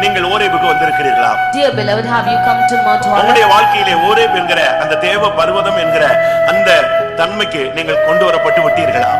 நீங்கள் ஓரேபுக்கு வந்திருக்கிறீர்களா? Dear beloved, have you come to Mount Horeb? உங்களுடைய வாழ்க்கையிலே ஓரேப் என்கிற அந்த தேவ பர்வதம் என்கிற அந்த தன்மைக்கு நீங்கள் கொண்டு வரப்பட்டு விட்டீர்களா?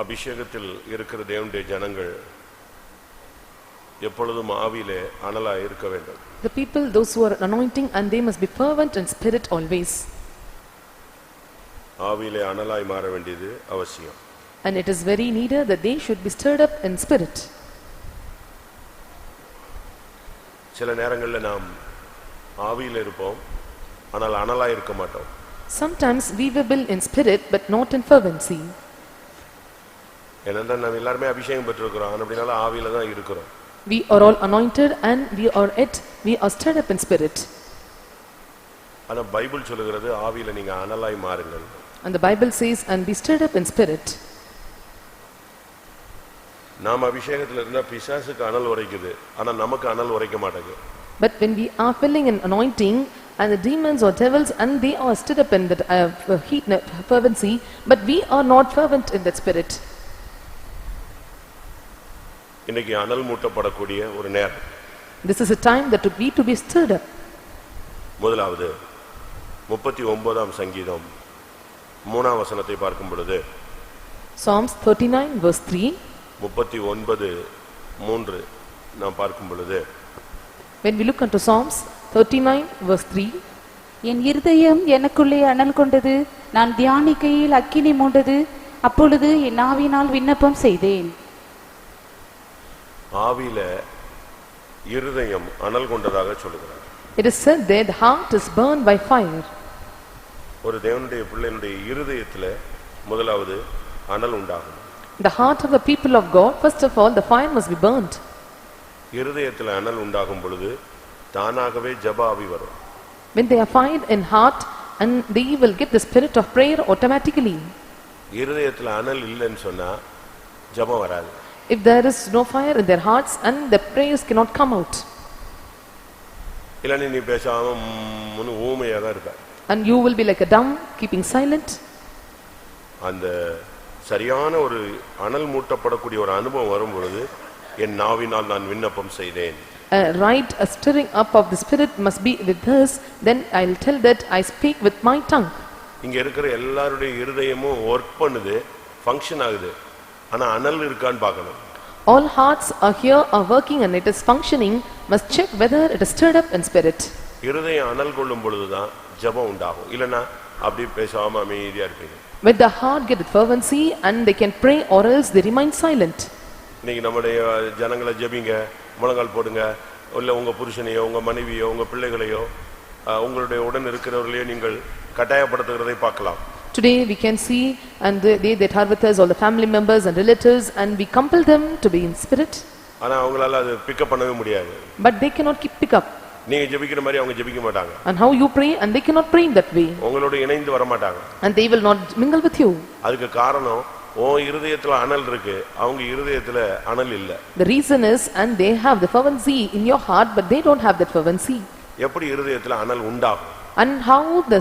அபிஷேகத்தில் இருக்கிற தேவனுடைய ஜனங்கள் எப்பொழுதும் ஆவியிலே அனலாய் இருக்க வேண்டும். The people, those who are anointing, and they must be fervent in spirit always. ஆவியிலே அனலாய் மாற வேண்டியது அவசியம். And it is very needed that they should be stirred up in spirit. சில நேரங்களில் நாம் ஆவியிலே இருப்போம், ஆனால் அனலாய் இருக்க மாட்டோம். Sometimes we will in spirit but not in fervency. ஏனென்றால் நாம் எல்லாருமே அபிஷேகம் பெற்றிருக்கிறோம், அப்படினால ஆவியில தான் இருக்கிறோம். We are all anointed and we are stirred up in spirit. ஆனா பைபிள் சொல்லுகிறது ஆவியில நீங்க அனலாய் மாறுங்கள். And the Bible says, and be stirred up in spirit. நாம் அபிஷேகத்துல இருந்தா பிசாசுக்கு அனல் உரைக்குது, ஆனா நமக்கு அனல் உரைக்க மாட்டேங்குது. But when we are filling in anointing, and the demons or devils, and they are stirred up in that heat fervency, but we are not fervent in that spirit. இன்னைக்கு அனல் மூட்டப்படக்கூடிய ஒரு நேரம். This is a time that to be stirred up. முதலாவது 39ஆம் சங்கீதம் 3ஆம் வசனத்தை பார்க்கும் பொழுது, Psalms 39 verse 3, 39:3 நாம் பார்க்கும் பொழுது, when we look into Psalms 39 verse 3, என் இருதயம் எனக்குள்ளே அனல் கொண்டது, நான் தியானிக்கையில் அக்கினி மூண்டது, அப்பொழுது என் ஆவியினால் விண்ணப்பம் செய்தேன். ஆவியில இருதயம் அனல் கொண்டதாக சொல்லுகிறார். It is said that the heart is burned by fire. ஒரு தேவனுடைய பிள்ளைகளுடைய இருதயத்துல முதலாவது அனல் உண்டாகும். The heart of the people of God, first of all, the fire must be burnt. இருதயத்துல அனல் உண்டாகும் பொழுது தானாகவே ஜெப ஆவி வரும். When they are fired in heart, and they will get the spirit of prayer automatically. இருதயத்துல அனல் இல்லைன்னு சொன்னா ஜெபம் வராது. If there is no fire in their hearts, and the prayers cannot come out. இல்ல நீ பேசாம ஊமையா தான் இருப்ப. And you will be like a dumb, keeping silent. அந்த சரியான ஒரு அனல் மூட்டப்படக்கூடிய ஒரு அனுபவம் வரும் பொழுது என் நாவினால் நான் விண்ணப்பம் செய்தேன். A stirring up of the spirit must be with us, then I'll tell that I speak with my tongue. இங்க இருக்கிற எல்லாருடைய இருதயமும் வர்க் பண்ணுது, ஃபங்க்ஷன் ஆகுது. ஆனா அனல் இருக்கான்னு பார்க்கணும். All hearts are here, are working, and it is functioning. Must check whether it is stirred up in spirit. இருதயம் அனல் கொள்ளும் பொழுதுதான் ஜெபம் உண்டாகும். இல்லனா அப்படி பேசாம அமைதியா இருப்பீங்க. When the heart get fervency, and they can pray, or else they remain silent. இன்னைக்கு நம்முடைய ஜனங்களை ஜெபிங்க, முழங்கால் போடுங்க, இல்ல உங்க புருஷனையோ உங்க மனைவியோ உங்க பிள்ளைகளையோ உங்களுடைய உடன் இருக்கிறவர்களையோ நீங்கள் கட்டாயப்படுத்துகிறதை பார்க்கலாம். Today we can see and they that are with us, all the family members and relatives, and we compel them to be in spirit. ஆனா அவங்களால அது பிக்கப் பண்ணவே முடியாது. But they cannot pick up. நீங்க ஜெபிக்கிற மாதிரி அவங்க ஜெபிக்க மாட்டாங்க. And how you pray and they cannot pray in that way. உங்களோட இணைந்து வர மாட்டாங்க. And they will not mingle with you. அதுக்கு காரணம் உன் இருதயத்துல அனல் இருக்கு, அவங்க இருதயத்துல அனல் இல்ல. The reason is, and they have the fervency in your heart but they don't have that fervency. எப்படி இருதயத்துல அனல் உண்டாகும்? And how the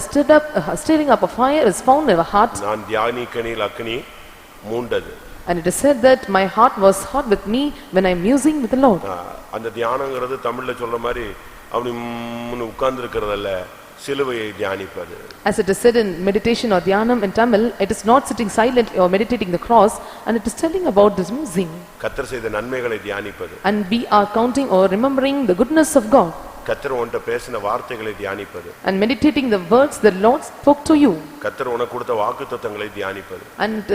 stirring up of fire is found in our heart. நான் தியானிக்கனில் அக்னி மூண்டது. And it is said that my heart was hot with me when I am musing with the Lord. அந்த தியானங்கிறது தமிழ்ல சொல்ற மாதிரி அப்படி உட்கார்ந்து இருக்கிறதல்ல, சிலுவையை தியானிப்பது. As it is said in meditation or dhyanam in Tamil, it is not sitting silently or meditating the cross, and it is telling about this musing. கர்த்தர் செய்த நன்மைகளை தியானிப்பது. And we are counting or remembering the goodness of God. கர்த்தர் உன்கிட்ட பேசின வார்த்தைகளை தியானிப்பது. And meditating the words the Lord spoke to you. கர்த்தர் உனக்கு கொடுத்த வாக்குத்தத்தங்களை தியானிப்பது. And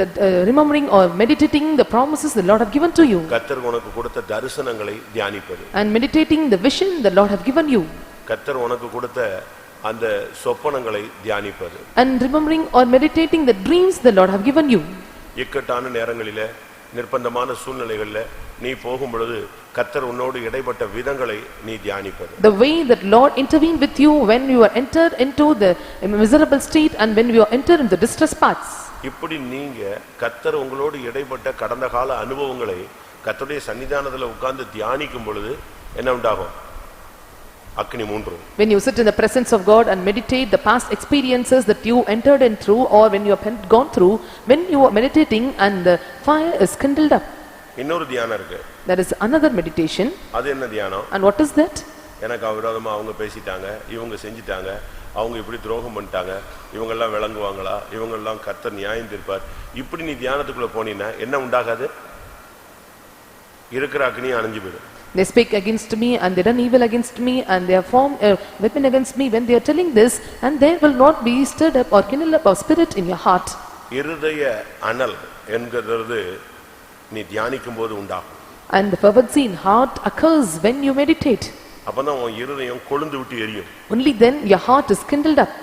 remembering or meditating the promises the Lord have given to you. கர்த்தர் உனக்கு கொடுத்த தரிசனங்களை தியானிப்பது. And meditating the vision the Lord have given you. கர்த்தர் உனக்கு கொடுத்த அந்த சொப்பனங்களை தியானிப்பது. And remembering or meditating the dreams the Lord have given you. இக்கட்டான நேரங்களிலே நிர்பந்தமான சூழ்நிலைகளிலே நீ போகும் பொழுது கர்த்தர் உன்னோடு இடைப்பட்ட விதங்களை நீ தியானிப்பது. The way that Lord intervened with you when you are entered into the miserable state and when you are entered into the distress paths. இப்படி நீங்க கர்த்தர் உங்களோடு இடைப்பட்ட கடந்த கால அனுபவங்களை கர்த்தருடைய சன்னிதானத்துல உட்கார்ந்து தியானிக்கும் பொழுது என்ன உண்டாகும்? அக்னி மூன்றும். When you sit in the presence of God and meditate the past experiences that you entered in through or when you have gone through, when you are meditating and the fire is kindled up. இன்னொரு தியானம் இருக்கு. There is another meditation. அது என்ன தியானம்? And what is that? எனக்கு அவிரோதமா அவங்க பேசிட்டாங்க, இவங்க செஞ்சிட்டாங்க, அவங்க இப்படி துரோகம் பண்ணிட்டாங்க, இவங்க எல்லாம் விளங்குவாங்களா, இவங்க எல்லாம் கர்த்தர் நியாயம் தீர்ப்பார். இப்படி நீ தியானத்துக்குள்ள போனீனா என்ன உண்டாகாது? இருக்கிற அக்னி அணைஞ்சு போயிடும். They speak against me and they done evil against me and they have formed a weapon against me. When they are telling this, and there will not be stirred up or kindled up of spirit in your heart. இருதய அனல் என்கிறது நீ தியானிக்கும் போது உண்டாகும். And the fervency in heart occurs when you meditate. அப்பதான் உன் இருதயம் கொழுந்து விட்டு எரியும். Only then your heart is kindled up.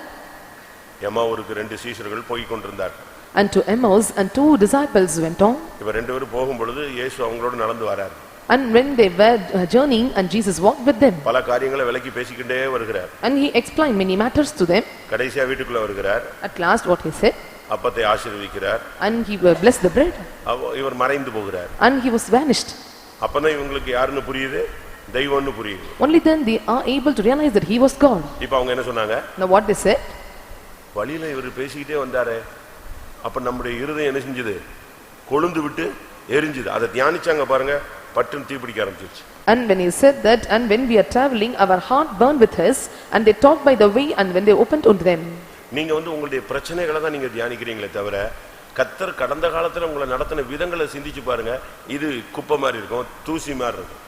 எம்மாவூருக்கு 2 சீஷர்கள் போய் கொண்டிருந்தார்கள். And to Emmaus and 2 disciples went on. இவ ரெண்டு பேரும் போகும் பொழுது இயேசு அவங்களோட நடந்து வரார். And when they were journeying and Jesus walked with them. பல காரியங்களை விளக்கி பேசிக்கிட்டே வருகிறார். And he explained many matters to them. கடைசியா வீட்டுக்குள்ள வருகிறார். At last what he said. அப்பத்தை ஆசீர்வதிக்கிறார். And he blessed the bread. இவர் மறைந்து போகிறார். And he was vanished. அப்பதான் இவங்களுக்கு யாருன்னு புரியுது? தெய்வம்னு புரியுது. Only then they are able to realize that he was God. இப்போ அவங்க என்ன சொன்னாங்க? Now what they said? வழியில இவர் பேசிக்கிட்டே வந்தாரே, அப்ப நம்முடைய இருதயம் என்ன செஞ்சது? கொழுந்து விட்டு எரிஞ்சது. அதை தியானிச்சாங்க பாருங்க, பட்டுன்னு தீப்பிடிக்க ஆரம்பிச்சிருச்சு. And when he said that, and when we are traveling, our heart burned with his, and they talked by the way, and when they opened unto them. நீங்க உங்களுடைய பிரச்சனைகளை தான் நீங்க தியானிக்கிறீங்களே தவிர கர்த்தர் கடந்த காலத்துல உங்களை நடத்தின விதங்களை சிந்திச்சு பாருங்க. இது குப்பை மாதிரி இருக்கும், தூசி மாதிரி இருக்கும்.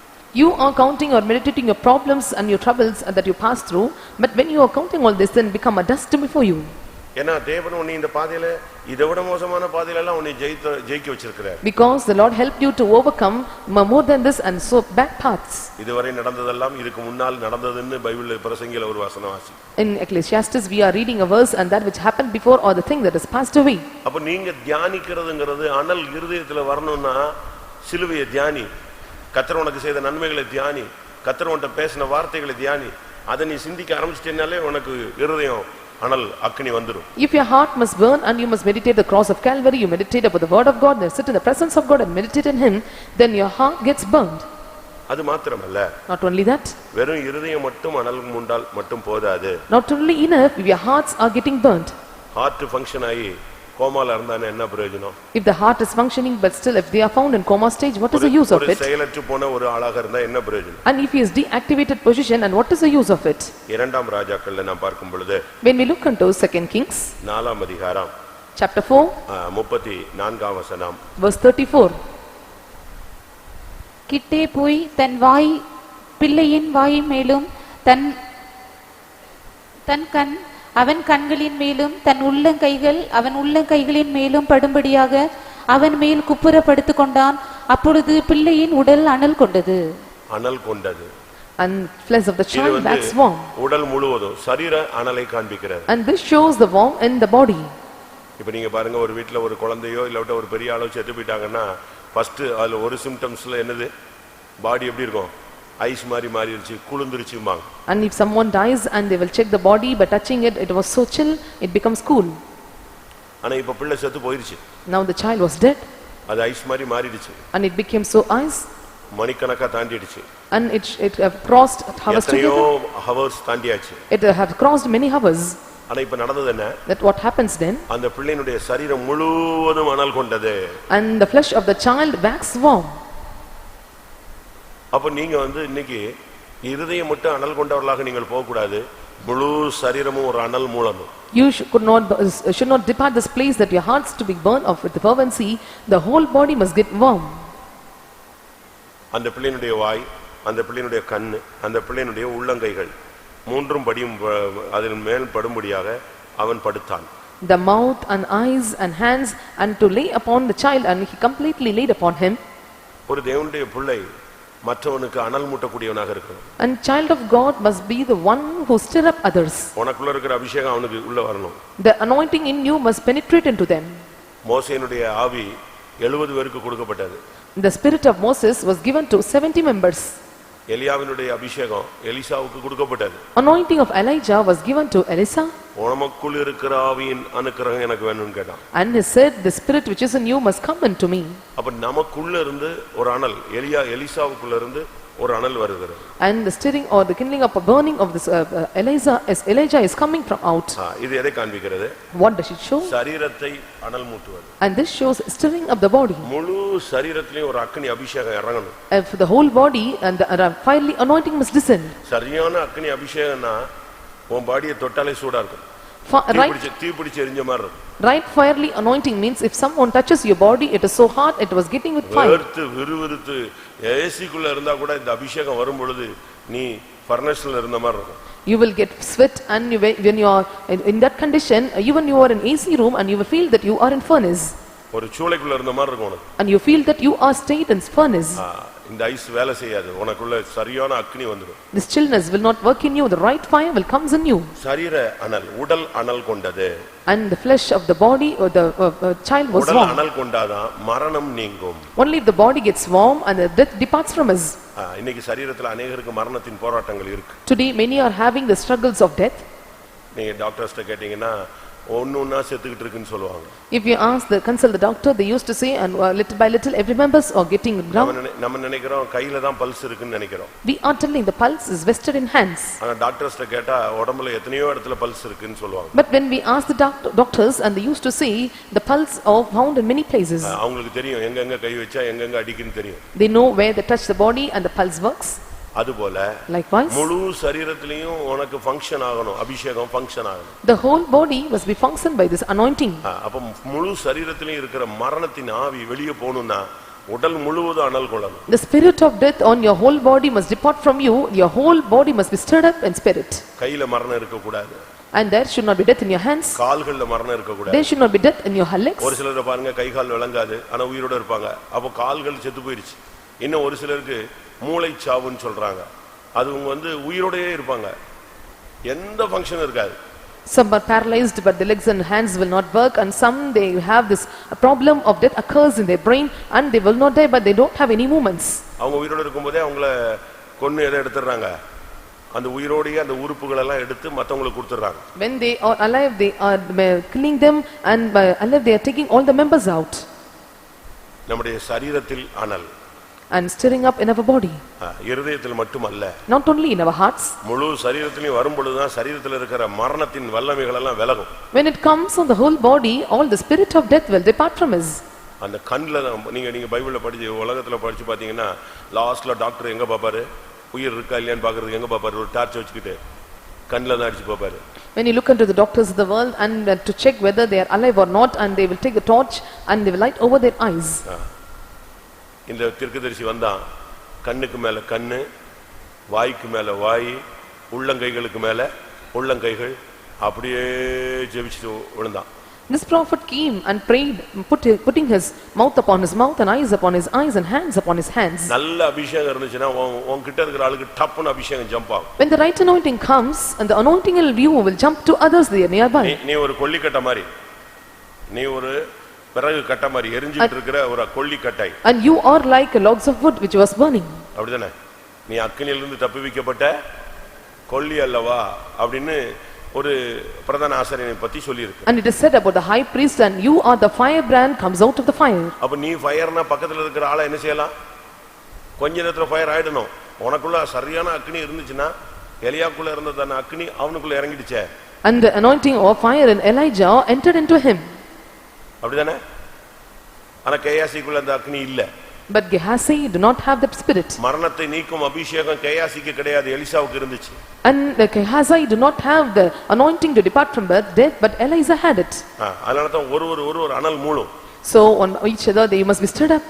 You are counting or meditating your problems and your troubles that you pass through, but when you are counting all this, then become a dust before you. ஏன்னா தேவன் உன்னை இந்த பாதையில இதை விட மோசமான பாதையில எல்லாம் உன்னை ஜெயிக்க வச்சிருக்கிறார். Because the Lord helped you to overcome more than this and so bad paths. இதுவரை நடந்ததெல்லாம் இதுக்கு முன்னால் நடந்ததுன்னு பைபிள்ல பிரசங்கில ஒரு வசனம் வாசி. In Ecclesiastes we are reading a verse, and that which happened before or the thing that has passed away. அப்ப நீங்க தியானிக்கிறதுங்கிறது அனல் இருதயத்துல வரணும்னா சிலுவையை தியானி, கர்த்தர் உனக்கு செய்த நன்மைகளை தியானி, கர்த்தர் உன்கிட்ட பேசின வார்த்தைகளை தியானி. அதை நீ சிந்திக்க ஆரம்பிச்சிட்டேனாலே உனக்கு இருதயம் அனல் அக்னி வந்துரும். If your heart must burn and you must meditate the cross of Calvary, you meditate about the word of God, then sit in the presence of God and meditate in him, then your heart gets burned. அது மாத்திரமல்ல, Not only that, வெறும் இருதயம் மட்டும் அனல் மூண்டால் மட்டும் போதாது. not only enough if your hearts are getting burnt. Heart function ஆகி கோமால இருந்தானே என்ன பிரயோஜனம்? If the heart is functioning but still if they are found in coma stage, what is the use of ஒரு it? செயலற்று போன ஒரு ஆளாக இருந்தா என்ன பிரயோஜனம்? And if he is deactivated position, and what is the use of it? இரண்டாம் ராஜாக்கள்ல நாம் பார்க்கும் பொழுது When we look into 2 Kings 4ஆம் அதிகாரம் chapter 4 34ஆம் வசனம், verse 34. கிட்டே போய் தன் பிள்ளையின் வாயின் மேலும் தன் கண் அவன் கண்களின் மேலும் தன் உள்ளங்கைகள் அவன் உள்ளங்கைகளின் மேலும் படும்படியாக அவன் மேல் குப்புற படுத்துக் கொண்டான். அப்பொழுது பிள்ளையின் உடல் அனல் கொண்டது. அனல் கொண்டது. and flesh of the இது child வந்து waxed warm. உடல் முழுவதும் சரீர அனலை காண்பிக்கிறது. And this shows the warmth in the body. இப்ப நீங்க பாருங்க, ஒரு வீட்ல ஒரு குழந்தையோ இல்லாட்ட ஒரு பெரிய ஆளோ செத்து போயிட்டாங்கன்னா ஃபர்ஸ்ட் அதுல ஒரு சிம்டம்ஸ்ல என்னது, பாடி எப்படி இருக்கும், ஐஸ் மாதிரி மாறிடுச்சு, குளிர்ந்துருச்சும்பாங்க. And if someone dies and they will check the body, by touching it, it was so chill, it becomes cool. ஆனா இப்ப பிள்ளை செத்து போயிருச்சு, Now the child was dead அது ஐஸ் மாதிரி மாறிடுச்சு, and it became so ice மணிக்கணக்கா தாண்டிடுச்சு, and it have crossed hours எத்தனையோ together. ஹவர்ஸ் தாண்டியாச்சு. It have crossed many hours. ஆனா இப்ப நடந்தது என்ன, That what happens then? அந்த பிள்ளையினுடைய சரீரம் முழுவதும் அனல் கொண்டது. And the flesh of the child waxed warm. அப்ப நீங்க வந்து இன்னைக்கு இருதயம் மட்டும் அனல் கொண்டவர்களாக நீங்கள் போக கூடாது, முழு சரீரமும் ஒரு அனல் மூலணும். You should not depart this place that your hearts to be burned off with the fervency. The whole body must get warm. அந்த பிள்ளையினுடைய வாய், அந்த பிள்ளையினுடைய கண்ணு, அந்த பிள்ளையினுடைய உள்ளங்கைகள் மூன்றும் படியும் அதன் மேல் படும்படியாக அவன் படுத்தான். The mouth and eyes and hands and to lay upon the child, and he completely laid upon him. ஒரு தேவனுடைய பிள்ளை மற்றவனுக்கு அனல் மூட்டக்கூடியவனாக இருக்கணும். And child of God must be the one who stir up others. உனக்குள்ள இருக்கிற அபிஷேகம் அவனுக்கு உள்ள வரணும். The anointing in you must penetrate into them. மோசேயினுடைய ஆவி 70 பேருக்கு கொடுக்கப்பட்டது. The spirit of Moses was given to 70 members. எலியாவினுடைய அபிஷேகம் எலிசாவுக்கு கொடுக்கப்பட்டது. Anointing of Elijah was given to Elisha. உனக்குள் இருக்கிற ஆவியின் அனுக்கிரகம் எனக்கு வேணும்னு கேட்டான். And he said, the spirit which is in you must come into me. அப்ப நமக்குள்ள இருந்து ஒரு அனல், எலிசாவுக்குள்ள இருந்து ஒரு அனல் வருகிறது. And the stirring or the kindling up a burning of this Elijah is coming from out. இது எதை காண்பிக்கிறது? What does it show? சரீரத்தை அனல் மூட்டுவது. And this shows stirring up the body. முழு சரீரத்திலேயும் ஒரு அக்கினி அபிஷேகம் இறங்கணும். For the whole body and the fiery anointing must descend. சரியான அக்கினி அபிஷேகம்னா உன் பாடியை தொட்டாலே சூடா இருக்கும். தீ பிடிச்சு எரிஞ்ச மாதிரி இருக்கும். Right fiery anointing means if someone touches your body, it is so hot, it was getting with fire. விறுவிறுத்து ஏசிக்குள்ள இருந்தா கூட இந்த அபிஷேகம் வரும் பொழுது நீ ஃபர்னஸ்ல இருந்த மாதிரி இருக்கும். You will get sweat, and when you are in that condition, even you are in AC room and you will feel that you are in furnace. ஒரு சூளைக்குள்ள இருந்த மாதிரி இருக்கும் உனக்கு. And you feel that you are stayed in furnace. இந்த ice வேலை செய்யாது, உனக்குள்ள சரியான அக்கினி வந்துடும். This chillness will not work in you, the right fire will comes in you. சரீர அனல், உடல் அனல் கொண்டது. And the flesh of the body or the child was warm. உடல் அனல் கொண்டாதான் மரணம் நீங்கும். Only if the body gets warm and the death departs from us. இன்னைக்கு சரீரத்துல अनेகருக்கு மரணத்தின் போராட்டங்கள் இருக்கு. Today many are having the struggles of death. நீங்க டாக்டர்ஸ்ட்ட கேட்டீங்கன்னா ஒண்ணுன்னா செத்துக்கிட்டு இருக்குன்னு சொல்லுவாங்க. If you consult the doctor, they used to say, and little by little every members are getting ground. நம்ம நினைக்கிறோம் கையில தான் பல்ஸ் இருக்குன்னு நினைக்கிறோம். We are telling the pulse is vested in hands. ஆனா டாக்டர்ஸ்ட்ட கேட்டா உடம்புல எத்தனையோ இடத்துல பல்ஸ் இருக்குன்னு சொல்லுவாங்க. But when we ask the doctors, and they used to say the pulse are found in many places. அவங்களுக்கு தெரியும் எங்கெங்க கை வச்சா எங்கெங்க அடிக்குன்னு தெரியும். They know where they touch the body and the pulse works. அதுபோல likewise முழு சரீரத்திலயும் உனக்கு ஃபங்க்ஷன் ஆகணும், அபிஷேகம் ஃபங்க்ஷன் ஆகணும். The whole body must be functioned by this anointing. அப்ப முழு சரீரத்திலயும் இருக்கிற மரணத்தின் ஆவி வெளியே போணும்னா உடல் முழுவதும் அனல் கொள்ளணும். The spirit of death on your whole body must depart from you. Your whole body must be stirred up in spirit. கையில மரணம் இருக்க கூடாது. And there should not be death in your hands. கால்கள்ல மரணம் இருக்க கூடாது. There should not be death in your legs. ஒரு சிலரை பாருங்க கை கால் விளங்காது, ஆனா உயிரோட இருப்பாங்க. அப்ப கால்கள் செத்து போயிருச்சு. இன்னும் ஒரு சிலருக்கு மூளை சாவுன்னு சொல்றாங்க. அதுங்க வந்து உயிரோடயே இருப்பாங்க, எந்த ஃபங்க்ஷன் இருக்காது. Some are paralyzed but the legs and hands will not work, and some they have this problem of death occurs in their brain and they will not die but they don't have any movements. அவங்க உயிரோட இருக்கும்போதே அவங்கள கொன்னு எதை எடுத்துறாங்க, அந்த உயிரோடயே அந்த உறுப்புகள் எல்லாம் எடுத்து மத்தவங்களுக்கு கொடுத்துறாங்க. When they are alive they are killing them, and by alive they are taking all the members out. நம்முடைய சரீரத்தில் அனல் and stirring up in our body. இருதயத்தில் மட்டுமல்ல, not only in our hearts. முழு சரீரத்திலும் வரும் பொழுது தான் சரீரத்தில் இருக்கிற மரணத்தின் வல்லமைகள் எல்லாம் விலகும். When it comes on the whole body, all the spirit of death will depart from us. அந்த கண்ணுல நீங்க பைபிள்ல படிச்சு உலகத்துல படிச்சு பாத்தீங்கன்னா லாஸ்ட்ல டாக்டர் எங்க பாப்பாரு, உயிர் இருக்கா இல்லையான்னு பாக்குறதுக்கு எங்க பாப்பாரு, ஒரு டார்ச் வச்சுக்கிட்டு கண்ணுல தான் அடிச்சு பாப்பாரு. When you look into the doctors of the world and to check whether they are alive or not, and they will take the torch and they will light over their eyes. இந்த தீர்க்கதரிசி வந்தான், கண்ணுக்கு மேல கண்ணு, வாய்க்கு மேல வாய், உள்ளங்கைகளுக்கு மேல உள்ளங்கைகள், அப்படியே ஜெபிச்சுட்டு விழுந்தான். This prophet came and prayed, putting his mouth upon his mouth and eyes upon his eyes and hands upon his hands. நல்ல அபிஷேகம் இருந்துச்சுன்னா உன்கிட்ட இருக்கிற ஆளுக்கு டப்புன்னு அபிஷேகம் ஜம்ப் ஆகும். When the right anointing comes and the anointing will jump to others there nearby. நீ ஒரு கொல்லிக்கட்டை மாதிரி, நீ ஒரு விறகு கட்டை மாதிரி எரிஞ்சிட்டு இருக்கிற ஒரு கொல்லிக்கட்டை. And you are like a logs of wood which was burning. அப்படிதானே? நீ அக்கினியிலிருந்து தப்புவிக்கப்பட்ட கொல்லி அல்லவா அப்படின்னு ஒரு பிரதான ஆசாரியனை பத்தி சொல்லியிருக்கு. And it is said about the high priest, and you are the firebrand comes out of the fire. அப்ப நீ ஃபயர்னா பக்கத்துல இருக்கிற ஆளை என்ன செய்யலாம்? கொஞ்ச நேரத்துல ஃபயர் ஆயிடணும். உனக்குள்ள சரியான அக்கினி இருந்துச்சுன்னா எலியாக்குள்ள இருந்ததான அக்கினி அவனுக்குள்ள இறங்கிடுச்சே. And the anointing of fire in Elijah entered into him. அப்படிதானே? ஆனா கேயாசிக்குள்ள அந்த அக்கினி இல்ல. But Gehazi do not have that spirit. மரணத்தை நீக்கும் அபிஷேகம் கேயாசிக்கு கிடையாது, எலிசாவுக்கு இருந்துச்சு. And Gehazi do not have the anointing to depart from birth, death, but Elijah had it. அதனால தான் ஒரு அனல் மூளும். So on each other they must be stirred up.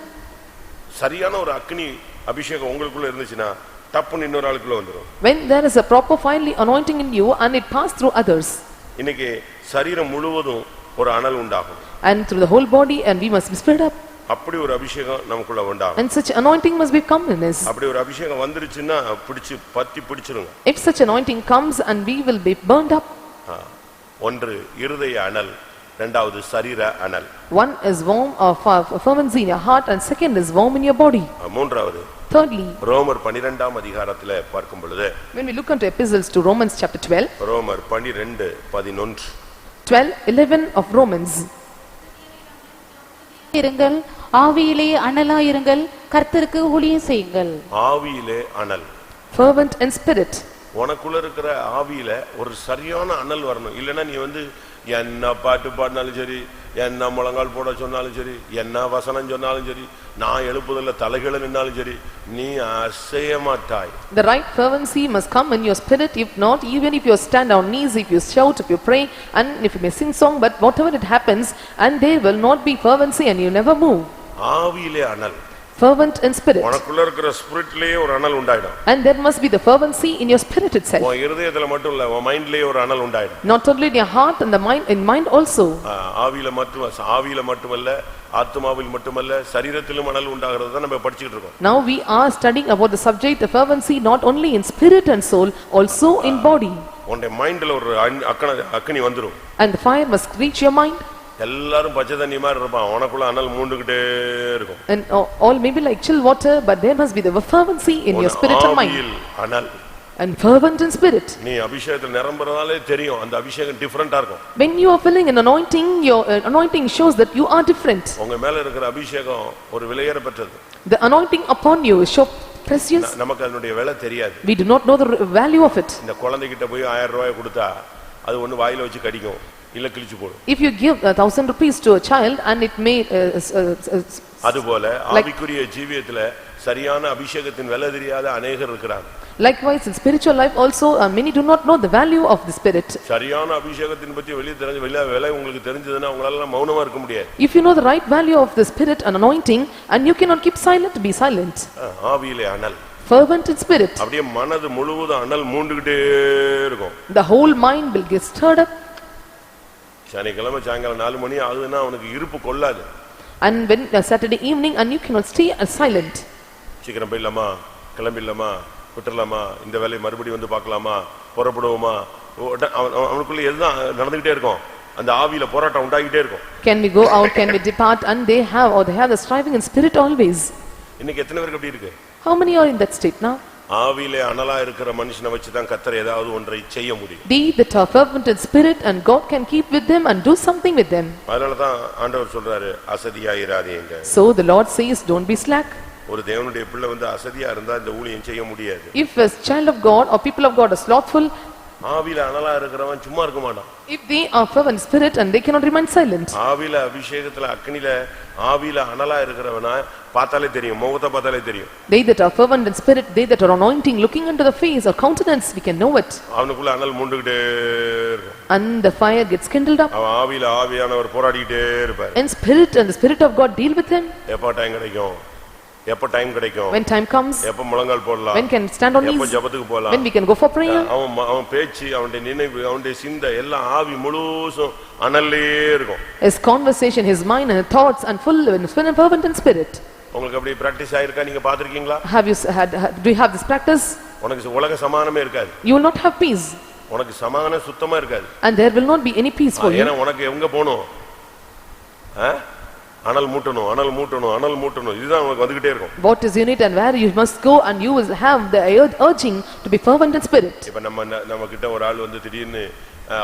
சரியான ஒரு அக்கினி அபிஷேகம் உங்களுக்குள்ள இருந்துச்சுன்னா டப்புன்னு இன்னொரு ஆளுக்குள்ள வந்துரும். When there is a proper fiery anointing in you and it pass through others. இன்னைக்கு சரீரம் முழுவதும் ஒரு அனல் உண்டாகும். And through the whole body, and we must be stirred up. அப்படி ஒரு அபிஷேகம் நமக்குள்ள உண்டாகும். And such anointing must become in us. அப்படி ஒரு அபிஷேகம் வந்துருச்சுன்னா பிடிச்சிருங்க. If such anointing comes and we will be burned up. ஒன்று இருதய அனல், இரண்டாவது சரீர அனல். One is warm of fervency in your heart, and second is warm in your body. மூன்றாவது Thirdly, ரோமர் 12ஆம் அதிகாரத்திலே பார்க்கும் பொழுது, when we look into epistles to Romans chapter 12, ரோமர் 12:11 12:11 of Romans. இருங்கள், ஆவியிலே அனலாயிருங்கள், கர்த்தருக்கு ஊழியம் செய்யுங்கள். ஆவியிலே அனல், Fervent in spirit. உனக்குள்ள இருக்கிற ஆவியில ஒரு சரியான அனல் வரணும். இல்லைன்னா நீ என்ன பாட்டு பாடினாலும் சரி, என்ன முழங்கால் போட சொன்னாலும் சரி, என்ன வசனம் சொன்னாலும் சரி, நான் எழுப்புதல்ல தலைகீழ நின்னாலும் சரி, நீ அசைய மாட்டாய். The right fervency must come in your spirit. If not, even if you stand on knees, if you shout, if you pray, and if you may sing song, but whatever it happens, and there will not be fervency and you never move. ஆவியிலே அனல், Fervent in spirit. உனக்குள்ள இருக்கிற ஸ்பிரிட்லயே ஒரு அனல் உண்டாயிடும். And there must be the fervency in your spirit itself. உன் இருதயத்துல மட்டும் இல்ல, உன் மைண்ட்லயே ஒரு அனல் உண்டாயிடும். Not only in your heart and the mind, in mind also. ஆவியில மட்டுமல்ல, ஆத்துமாவில் மட்டுமல்ல, சரீரத்திலும் அனல் உண்டாகிறது தான் நம்ம படிச்சிட்டு இருக்கோம். Now we are studying about the subject of fervency not only in spirit and soul, also in body. உன்னுடைய மைண்ட்ல ஒரு அக்கினி வந்துரும். And the fire must reach your mind. எல்லாரும் பச்சை தண்ணி மாதிரி இருப்பான், உனக்குள்ள அனல் மூண்டுகிட்டே இருக்கும். And all may be like chill water, but there must be the fervency in your spirit and mind. ஆவியில் அனல், And fervent in spirit. நீ அபிஷேகத்தில் நிரம்பறதாலே தெரியும், அந்த அபிஷேகம் டிஃபரண்டா இருக்கும். When you are feeling an anointing, your anointing shows that you are different. உங்க மேல இருக்கிற அபிஷேகம் ஒரு விலையேற பெற்றது. The anointing upon you is so precious. நமக்கு அதனுடைய விலை தெரியாது. We do not know the value of it. இந்த குழந்தைகிட்ட போய் 1000 ரூபாய் கொடுத்தா அது ஒண்ணு வாயில வச்சு கடிக்கும், இல்ல கிழிச்சு போடும். If you give 1,000 rupees to a child and it may அதுபோல ஆவிக்குரிய ஜீவியத்துல சரியான அபிஷேகத்தின் விலை தெரியாத அநேகர் இருக்கிறாங்க. Likewise in spiritual life also many do not know the value of the spirit. சரியான அபிஷேகத்தின் பத்தி விலை உங்களுக்கு தெரிஞ்சதுன்னா உங்களால மௌனமா இருக்க முடியாது. If you know the right value of the spirit and anointing, and you cannot keep silent, be silent. ஆவியிலே அனல், Fervent in spirit. அப்படியே மனது முழுவதும் அனல் மூண்டுகிட்டே இருக்கும். The whole mind will get stirred up. சனிக்கிழமை சாயங்காலம் 4 மணி ஆகுதுன்னா அவனுக்கு இருப்பு கொள்ளாது. And when Saturday evening and you cannot stay silent. சீக்கிரம் போயிடலாமா, கிளம்பிடலாமா, விட்டுறலாமா, இந்த வேலையை மறுபடியும் வந்து பார்க்கலாமா, புறப்படுவோமா, அவனுக்குள்ள எதுதான் நடந்துகிட்டே இருக்கும். அந்த ஆவியில போராட்டம் உண்டாகிட்டே இருக்கும். Can we go out, can we depart, and they have the striving in spirit always. இன்னைக்கு எத்தனை பேருக்கு அப்படி இருக்கு? How many are in that state now? ஆவியிலே அனலா இருக்கிற மனுஷனை வச்சு தான் கர்த்தர் ஏதாவது ஒன்றை செய்ய முடியும். They that are fervent in spirit, and God can keep with them and do something with them. அதனால தான் ஆண்டவர் சொல்றாரு, அசதியாயிராதீங்க. So the Lord says, don't be slack. ஒரு தேவனுடைய பிள்ளை அசதியா இருந்தா இந்த ஊழியம் செய்ய முடியாது. If a child of God or people of God are slothful, ஆவியில அனலா இருக்கிறவன் சும்மா இருக்க மாட்டான். if they are fervent spirit and they cannot remain silent. ஆவியில அபிஷேகத்துல அக்னியில ஆவியில அனலா இருக்கிறவனா பார்த்தாலே தெரியும், முகத்தை பார்த்தாலே தெரியும். They that are fervent in spirit, they that are anointing, looking into the face or countenance, we can know it. அவனுக்குள்ள அனல் மூண்டுகிட்டே இருக்கும். And the fire gets kindled up. அவன் ஆவியில ஆவியானவர் போராடிக்கிட்டே இருப்பார். In spirit, and the spirit of God deal with him. எப்ப time கிடைக்கும், எப்ப டைம் கிடைக்கும், when time comes, எப்ப முழங்கால் போடலாம், when can stand on எப்ப knees, ஜெபத்துக்கு போலாம், when we can go for prayer. அவன் பேச்சு, அவனுடைய நினைவு, அவனுடைய சிந்தை எல்லாம் ஆவி முழுசும் அனல்லே இருக்கும். His conversation, his mind and thoughts and full and fervent in spirit. உங்களுக்கு அப்படி பிராக்டீஸ் ஆயிருக்கா? நீங்க பாத்திருக்கீங்களா? Have you do you have this practice? உனக்கு உலக சமாதானமே இருக்காது. You will not have peace. உனக்கு சமாதானம் சுத்தமா இருக்காது. And there will not be any peace for you. ஏன்னா உனக்கு எங்க போணும்? அனல் மூட்டணும், அனல் மூட்டணும், அனல் மூட்டணும், இதுதான் உனக்கு வந்துகிட்டே இருக்கும். What is you need and where you must go, and you will have the urging to be fervent in spirit. இப்ப நம்ம கிட்ட ஒரு ஆள் வந்து திடீர்னு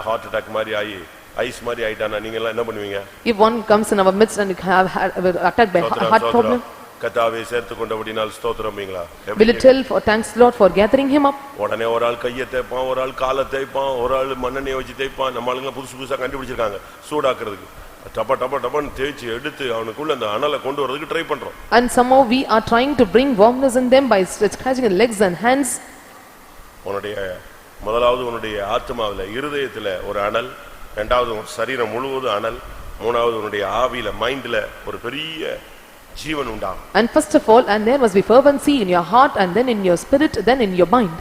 ஹார்ட் அட்டாக் மாதிரி ஆகி ஐஸ் மாதிரி ஆயிட்டானா நீங்க எல்லாம் என்ன பண்ணுவீங்க? If one comes in our midst and have attacked by heart problem, கர்த்தாவே சேர்த்து கொண்டபடினால் ஸ்தோத்திரம்ங்களா? will you tell for thanks Lord for gathering him up? உடனே ஒரு ஆள் கையை தேய்ப்பான், ஒரு ஆள் காலை தேய்ப்பான், ஒரு ஆள் மண்ணெண்ணெய் வச்சு தேய்ப்பான். நம்ம ஆளுங்க புதுசா கண்டுபிடிச்சிருக்காங்க சூடாக்குறதுக்கு. டப்பா டப்பா டப்பான்னு தேய்ச்சி எடுத்து அவனுக்குள்ள அந்த அனலை கொண்டு வரதுக்கு ட்ரை பண்றோம். And somehow we are trying to bring warmness in them by scratching the legs and hands. உன்னுடைய முதலாவது உன்னுடைய ஆத்மாவில இருதயத்துல ஒரு அனல், இரண்டாவது உன் சரீரம் முழுவதும் அனல், மூணாவது உன்னுடைய ஆவியில மைண்ட்ல ஒரு பெரிய ஜீவன் உண்டாகும். And first of all, and there must be fervency in your heart, and then in your spirit, then in your mind.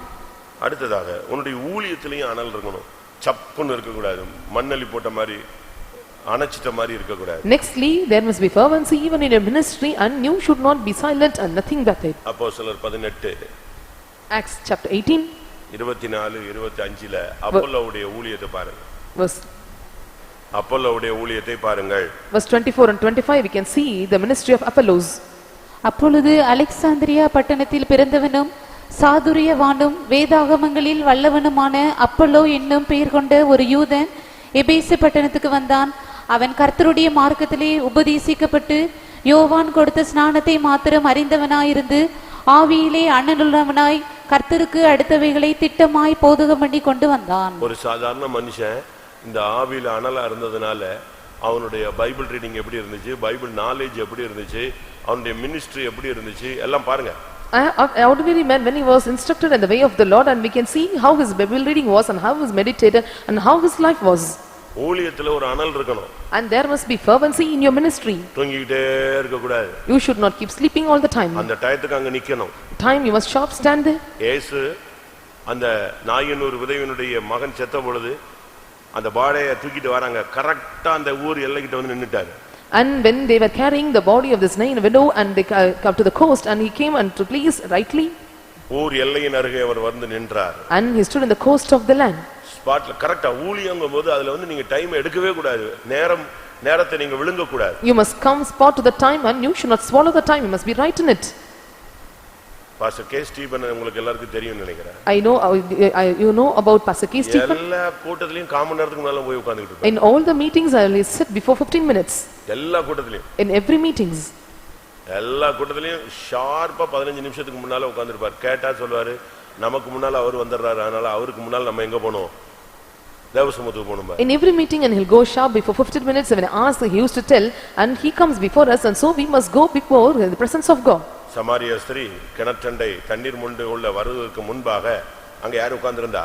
அடுத்ததாக உன்னுடைய ஊழியத்திலையும் அனல் இருக்கணும். சப்புன்னு இருக்க கூடாது, மண்ணலி போட்ட மாதிரி அணைச்சிட்ட மாதிரி இருக்க கூடாது. Nextly, there must be fervency even in your ministry, and you should not be silent and nothing but it. அப்போஸ்தலர் 18 Acts chapter 18 24 25ல அப்போலோவுடைய ஊழியத்தை பாருங்க. அப்போலோவுடைய ஊழியத்தை பாருங்கள். Verse 24 and 25 we can see the ministry of Apollos. அப்பொழுது அலெக்சாந்திரியா பட்டணத்தில் பிறந்தவனும் சாதுரியவானும் வேதாகமங்களில் வல்லவனுமான அப்பல்லோ என்னும் பெயர் கொண்ட ஒரு யூதன் எபேசு பட்டணத்துக்கு வந்தான். அவன் கர்த்தருடைய மார்க்கத்திலே உபதேசிக்கப்பட்டு யோவான் கொடுத்த ஸ்நானத்தை மாத்திரம் அறிந்தவனாயிருந்து ஆவியிலே அண்ணனுள்ளவனாய் கர்த்தருக்கு அடுத்தவைகளை திட்டமாய் போதகம் பண்ணி கொண்டு வந்தான். ஒரு சாதாரண மனுஷன் இந்த ஆவியில அனலா இருந்ததுனால அவனுடைய பைபிள் ரீடிங் எப்படி இருந்துச்சு, பைபிள் நாலேஜ் எப்படி இருந்துச்சு, அவனுடைய மினிஸ்ட்ரி எப்படி இருந்துச்சு எல்லாம் பாருங்க. Ordinary man, when he was instructed in the way of the Lord, and we can see how his Bible reading was and how he meditated and how his life was. ஊழியத்துல ஒரு அனல் இருக்கணும். And there must be fervency in your ministry. தூங்கிட்டே இருக்க கூடாது. You should not keep sleeping all the time. அந்த டயத்துக்கு அங்க நிக்கணும். Time you must sharp stand there. இயேசு அந்த நாயனூர் விதவையினுடைய மகன் செத்த பொழுது அந்த பாடையை தூக்கிட்டு வராங்க, கரெக்டா அந்த ஊர் எல்லைக்கிட்ட வந்து நின்னுட்டாரு. And when they were carrying the body of this Nain widow and they come to the coast, and he came and to place rightly, ஊர் எல்லையின் அருகே அவர் வந்து நின்றார். and he stood in the coast of the land. ஸ்பாட்ல கரெக்டா ஊழியங்கும்போது அதுல வந்து நீங்க டைம் எடுக்கவே கூடாது, நேரத்தை நீங்க விழுங்க கூடாது. You must come spot to the time, and you should not swallow the time, you must be right in it. Pastor K Stephen உங்களுக்கு எல்லாருக்கும் தெரியும்னு நினைக்கிறேன். You know about Pastor K. Stephen. எல்லா கூட்டத்திலயும் காமன் நேரத்துக்கு முன்னால போய் உட்கார்ந்துட்டு இருப்பார். In all the meetings I will sit before 15 minutes. எல்லா கூட்டத்திலயும். In every meetings. எல்லா கூட்டத்திலயும் ஷார்ப்பா 15 நிமிஷத்துக்கு முன்னால உட்கார்ந்திருப்பார். கேட்டா சொல்வாரு, நமக்கு முன்னால அவர் வந்தறாரு, அதனால அவருக்கு முன்னால நம்ம எங்க போணும், தேவசமூகத்துக்கு போணும். In every meeting and he'll go sharp before 15 minutes. When I ask, he used to tell, and he comes before us, and so we must go before the presence of God. சமாரிய ஸ்திரீ கிணற்றண்டை தண்ணீர் முண்டு உள்ள வருவதற்கு முன்பாக அங்க யார் உட்கார்ந்திருந்தா?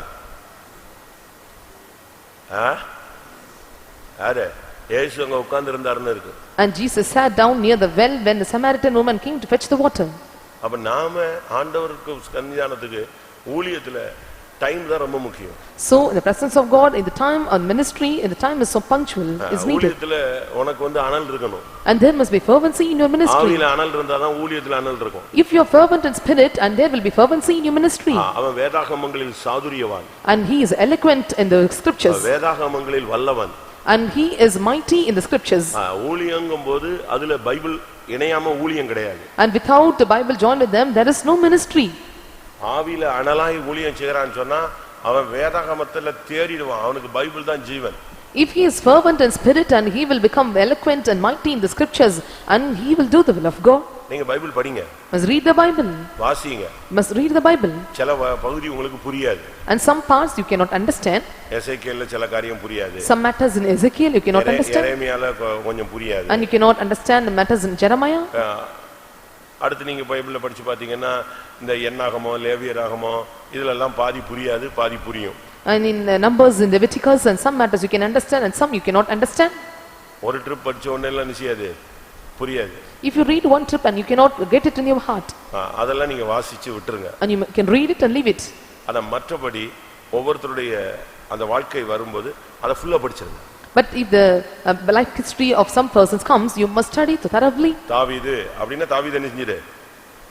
யாரு? இயேசு அங்க உட்கார்ந்திருந்தாருன்னு இருக்கு. And Jesus sat down near the well when the Samaritan woman came to fetch the water. அப்ப நாம ஆண்டவருக்கு சன்னிதானத்துக்கு ஊழியத்துல டைம் தான் ரொம்ப முக்கியம். So in the presence of God, in the time on ministry, in the time is so punctual is needed. ஊழியத்துல உனக்கு வந்து அனல் இருக்கணும். And there must be fervency in your ministry. ஆவியில அனல் இருந்தா தான் ஊழியத்துல அனல் இருக்கும். If you are fervent in spirit, and there will be fervency in your ministry. அவன் வேதாகமங்களில் சாதுரியவான். And he is eloquent in the scriptures. வேதாகமங்களில் Vallavan. And he is mighty in the scriptures. ஊழியங்கும்போது அதுல Bible இணையாம ஊழியம் கிடையாது. And without the Bible joined with them, there is no ministry. ஆவியில அனலாய் ஊழியம் செய்யறான்னு சொன்னா அவன் வேதாகமத்துல தேறிடுவான், அவனுக்கு Bible தான் ஜீவன். If he is fervent in spirit, and he will become eloquent and mighty in the scriptures, and he will do the will of God. நீங்க Bible படிங்க, must read the Bible, வாசிங்க, must read the Bible. சில பகுதி உங்களுக்கு புரியாது, and some parts you cannot understand. எசேக்கியேல்ல சில காரியம் புரியாது, some matters in Ezekiel you cannot understand, எரேமியால கொஞ்சம் புரியாது, and you cannot understand the matters in Jeremiah. அடுத்து நீங்க பைபிள்ல படிச்சு பாத்தீங்கன்னா இந்த என்னாகமோ லேவியராகமோ இதெல்லாம் எல்லாம் பாதி புரியாது, பாதி புரியும். And in Numbers, in Leviticus, and some matters you can understand and some you cannot understand. ஒரு ட்ரிப் படிச்ச உடனே எல்லாம் நிச்சயாது புரியாது. If you read one trip and you cannot get it in your heart, அதெல்லாம் நீங்க வாசிச்சு விட்டுருங்க. and you can read it and leave it. ஆனா மற்றபடி ஒவ்வொருத்தருடைய அந்த வாழ்க்கை வரும்போது அதை ஃபுல்லா படிச்சிருங்க. But if the life history of some persons comes, you must study thoroughly. தாவீது அப்படினா தாவீது என்ன செஞ்சிரு?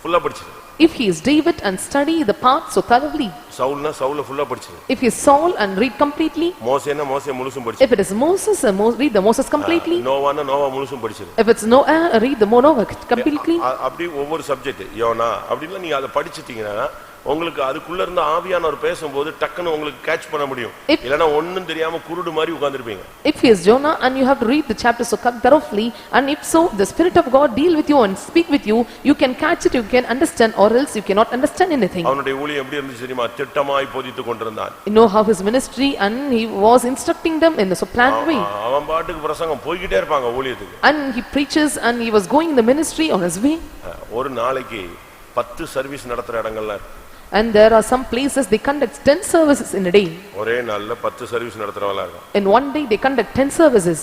ஃபுல்லா படிச்சிரு. If he is David and study the path so thoroughly. சவுல்னா சவுல ஃபுல்லா படிச்சிரு. If he is Saul and read completely. மோசேனா மோசே முழுசும் படிச்சிரு. If it is Moses, read the Moses completely. நோவானா Noah முழுசும் படிச்சிரு. If it's Noah, read the Noah completely. அப்படி ஒவ்வொரு subject YONO அப்படினா நீங்க அதை படிச்சிட்டீங்கன்னா உங்களுக்கு அதுக்குள்ள இருந்த ஆவியானவர் பேசும்போது டக்குன்னு உங்களுக்கு கேட்ச் பண்ண முடியும். இல்லனா ஒண்ணும் தெரியாம குருடு மாதிரி உட்கார்ந்திருப்பீங்க. If he is Jonah and you have to read the chapter so thoroughly, and if so the Spirit of God deal with you and speak with you, you can catch it, you can understand, or else you cannot understand anything. அவனுடைய ஊழியம் எப்படி இருந்துச்சு தெரியுமா? திட்டமாய் போதித்துக் கொண்டிருந்தான். You know how his ministry, and he was instructing them in a planned way. அவன் பாட்டுக்கு பிரசங்கம் போயிட்டே இருப்பாங்க ஊழியத்துக்கு. And he preaches and he was going in the ministry on his way. ஒரு நாளைக்கு 10 சர்வீஸ் நடத்துற இடங்கள்ல and there are some places they conduct 10 services in a day. ஒரே நாள்ல 10 சர்வீஸ் நடத்துறவங்களா இருக்காங்க. In one day they conduct 10 services.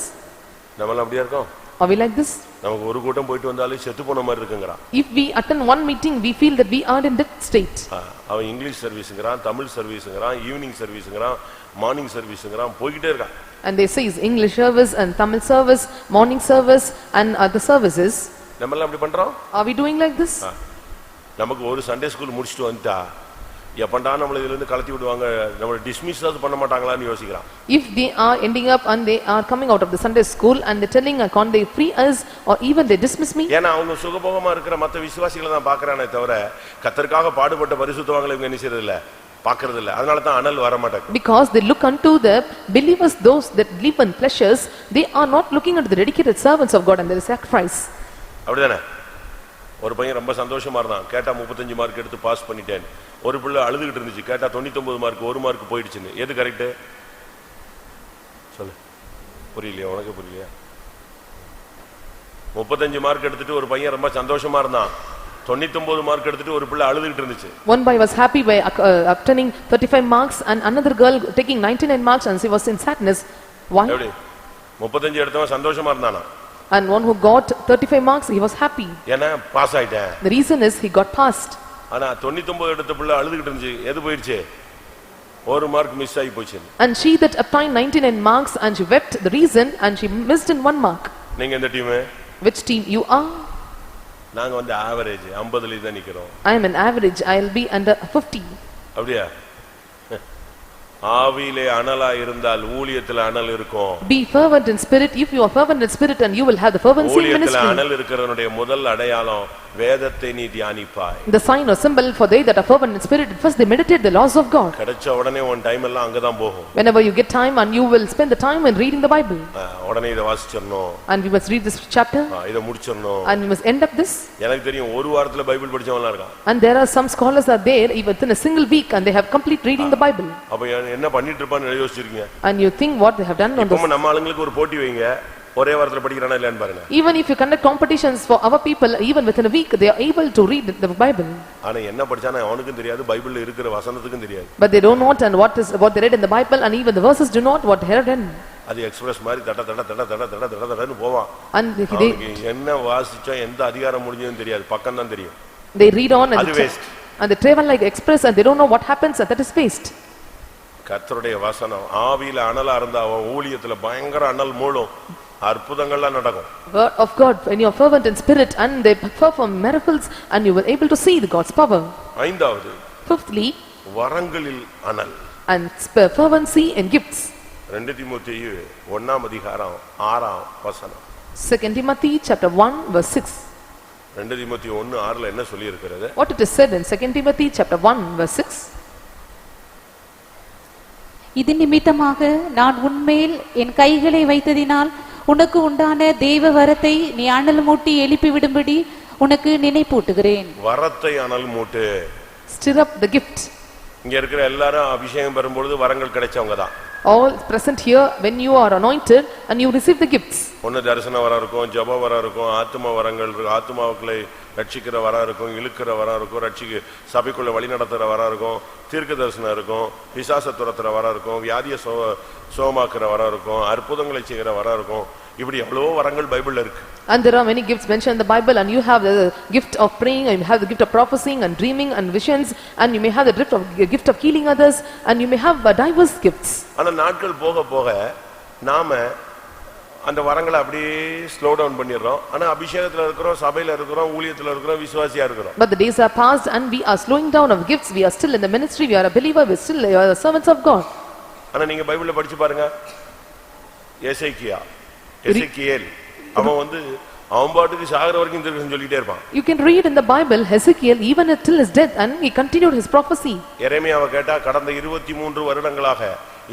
நம்மள அப்படியே இருக்கோம். Are we like this? நமக்கு ஒரு கூட்டம் போயிட்டு வந்தாலே செத்து போன மாதிரி இருக்குங்கறா. If we attend one meeting we feel that we are in that state. அவன் இங்கிலீஷ் சர்வீஸ்ங்கறான், தமிழ் சர்வீஸ்ங்கறான், ஈவினிங் சர்வீஸ்ங்கறான், மார்னிங் சர்வீஸ்ங்கறான் போயிட்டே இருக்கான். And they say English service and Tamil service, morning service and other services. நம்மள அப்படி பண்றோம்? Are we doing like this? நமக்கு ஒரு Sunday school முடிச்சிட்டு வந்துட்டா எப்பண்டா நம்மள இதில இருந்து கலத்தி விடுவாங்க, நம்மள டிஸ்மிஸ் பண்ண மாட்டாங்களான்னு யோசிக்கிறான். If they are ending up and they are coming out of the Sunday school and they telling can't they free us or even they dismiss me? ஏனா அவங்க சுகபோகமா இருக்கிற மத்த விசுவாசிகளை தான் பார்க்கறானே தவிர கர்த்தருக்காக பாடுபட்ட பரிசுத்தவான்களை இவங்க என்ன செய்யறது இல்ல, பார்க்கிறது இல்ல. அதனால தான் அனல் வர மாட்டேங்குது. Because they look unto the believers, those that live in pleasures, they are not looking unto the dedicated servants of God and their sacrifice. அப்படிதானே? ஒரு பையன் ரொம்ப சந்தோஷமா இருந்தான், கேட்டா 35 மார்க் எடுத்து பாஸ் பண்ணிட்டேன். ஒரு பிள்ளை அழுதுகிட்டு இருந்துச்சு, கேட்டா 99 மார்க், ஒரு மார்க் போயிடுச்சுன்னு. எது கரெக்ட் சொல்லு? புரியலையா? உனக்கு புரியலையா? 35 மார்க் எடுத்துட்டு ஒரு பையன் ரொம்ப சந்தோஷமா இருந்தான், 99 மார்க் எடுத்துட்டு ஒரு பிள்ளை அழுதுகிட்டு இருந்துச்சு. One boy was happy by obtaining 35 marks and another girl taking 99 marks and she was in sadness. Why? 35 எடுத்தவன் சந்தோஷமா இருந்தானா? And one who got 35 marks, he was happy. ஏனா பாஸ் ஆயிட்டேன். The reason is he got passed. ஆனா 99 எடுத்த பிள்ளை அழுதுகிட்டு இருந்துச்சு, எது போயிடுச்சு? ஒரு மார்க் மிஸ் ஆகி போச்சு. And she that obtained 99 marks and she wept, the reason, and she missed in 1 mark. நீங்க எந்த team? Which team you are? நாங்க வந்து ஆவரேஜ் 50 ல தான் நிக்கிறோம். I am an average, I'll be under 50. அப்படியே ஆவியிலே அனலா இருந்தால் ஊழியத்துல அனல் இருக்கும். Be fervent in spirit. If you are fervent in spirit, and you will have the fervency in ministry. ஊழியத்துல அனல் இருக்கிறவனுடைய முதல் அடையாளம் வேதத்தை நீ தியானிப்பாய். The sign or symbol for they that are fervent in spirit, first they meditate the laws of God. கிடைச்ச உடனே உன் time எல்லாம் அங்க தான் போகும். Whenever you get time and you will spend the time in reading the Bible. உடனே இத வாசிச்சறணும். And we must read this chapter. இத முடிச்சறணும். And we must end up this. எனக்கு தெரியும் ஒரு வாரத்துல பைபிள் படிச்சவங்களா இருக்கான். And there are some scholars are there even within a single week and they have complete reading the Bible. அப்ப என்ன பண்ணிட்டு இருப்பான்னு யோசிச்சிருக்கீங்க? And you think what they have done on this. இப்போ நம்ம ஆளுங்களுக்கு ஒரு போட்டி வைங்க, ஒரே வாரத்துல படிக்கறானா இல்லையான்னு பாருங்க. Even if you conduct competitions for our people, even within a week they are able to read the Bible. ஆனா என்ன படிச்சானே அவனுக்கும் தெரியாது, பைபிள்ல இருக்கிற வசனத்துக்கும் தெரியாது. But they don't know and what they read in the Bible, and even the verses do not what they have done. அது express மாதிரி தட தட தட தட தட தட தடன்னு போவான். And என்ன வாசிச்சா எந்த அதிகாரம் முடிஞ்சதுன்னு தெரியாது, பக்கம் தான் தெரியும். They read on and they travel like express and they don't know what happens, and that is waste. கர்த்தருடைய வசனம் ஆவியில அனலா இருந்தா அவன் ஊழியத்துல பயங்கர அனல் மூளும், அற்புதங்கள்லாம் நடக்கும். Word of God, when you are fervent in spirit and they perform miracles and you will able to see the God's power. ஐந்தாவது, Fifthly, வரங்களில் அனல் and fervency in gifts. 2 தீமோத்தேயு 1ஆம் அதிகாரம் 6ஆம் வசனம். 2 Timothy chapter 1 verse 6. 2 தீமோத்தேயு 1:6ல என்ன சொல்லி இருக்கிறது? What it is said in 2 Timothy chapter 1 verse 6. இது நிமித்தமாக நான் உன்மேல் என் கைகளை வைத்ததினால் உனக்கு உண்டான தேவ வரத்தை நீ அனல் மூட்டி எழுப்பி விடும்படி உனக்கு நினைப்பூட்டுகிறேன். வரத்தை அனல் மூட்டு. Stir up the gift. இங்க இருக்கிற எல்லாரும் அபிஷேகம் பெறும்போது வரங்கள் கிடைச்சவங்க தான். All present here when you are anointed and you receive the gifts. ஒன்னு தரிசன வரம் இருக்கும், ஜெப வரம் இருக்கும், ஆத்தும வரங்கள் இருக்கும், ஆத்துமாக்களை ரட்சிக்கிற வரம் இருக்கும், இழுக்கிற வரம் இருக்கும், ரட்சிக்க சபைக்குள்ள வழி நடத்துற வரம் இருக்கும், தீர்க்க தரிசனம் இருக்கும், பிசாச துரத்துற வரம் இருக்கும், வியாதியை சுகமாக்குற வரம் இருக்கும், அற்புதங்களை செய்கிற வரம் இருக்கும். இப்படி எவ்வளவோ வரங்கள் பைபிள்ல இருக்கு. And there are many gifts mentioned in the Bible, and you have the gift of praying, and you have the gift of prophesying and dreaming and visions, and you may have the gift of healing others, and you may have diverse gifts. ஆனா நாட்கள் போக போக நாம அந்த வரங்களை அப்படியே slow down பண்ணிடுறோம். ஆனா அபிஷேகத்துல இருக்கிறோம், சபையில இருக்கிறோம், ஊழியத்துல இருக்கிறோம், விசுவாசியா இருக்கிறோம். But the days are past and we are slowing down of gifts. We are still in the ministry, we are a believer, we still are the servants of God. ஆனா நீங்க பைபிள்ல படிச்சு பாருங்க, எசேக்கியேல் அவன் அவன் பாட்டுக்கு சாகர வரைக்கும் தீர்க்கதரிசனம் சொல்லிட்டே இருப்பான். You can read in the Bible Hezekiel even till his death, and he continued his prophecy. எரேமியாவை கேட்டா கடந்த 23 வருடங்களாக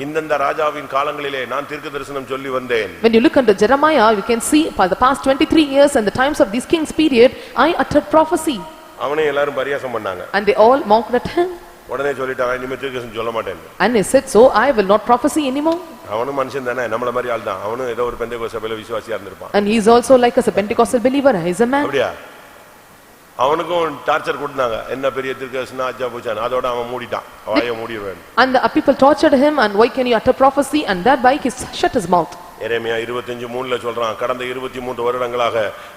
இந்தந்த ராஜாவின் காலங்களிலே நான் தீர்க்கதரிசனம் சொல்லி வந்தேன். When you look into Jeremiah, you can see for the past 23 years and the times of this king's period, I uttered prophecy. அவனே எல்லாரும் பரியாசம் பண்ணாங்க. And they all mocked at him. உடனே சொல்லிட்டான், இனிமே தீர்க்கதரிசனம் சொல்ல மாட்டேன். And he said, so I will not prophesy anymore. அவனும் மனுஷன் தானே, நம்மள மாதிரி ஆள் தான். அவனும் ஏதோ ஒரு பெந்தேகோஸ்தே சபையில விசுவாசியா இருந்திருப்பான். And he is also like us, a Pentecostal believer. He is a man. அப்படியே அவனுக்கும் டார்ச்சர் கொடுத்தாங்க. என்ன பெரிய தீர்க்கதரிசனம் ஆச்சா போச்சான். அதோட அவன் மூடிட்டான். வாயை மூடிடுவான். And the people tortured him, and why can you utter prophecy? And thereby he shut his mouth. எரேமியா 25:3ல சொல்றான், கடந்த 23 வருடங்களாக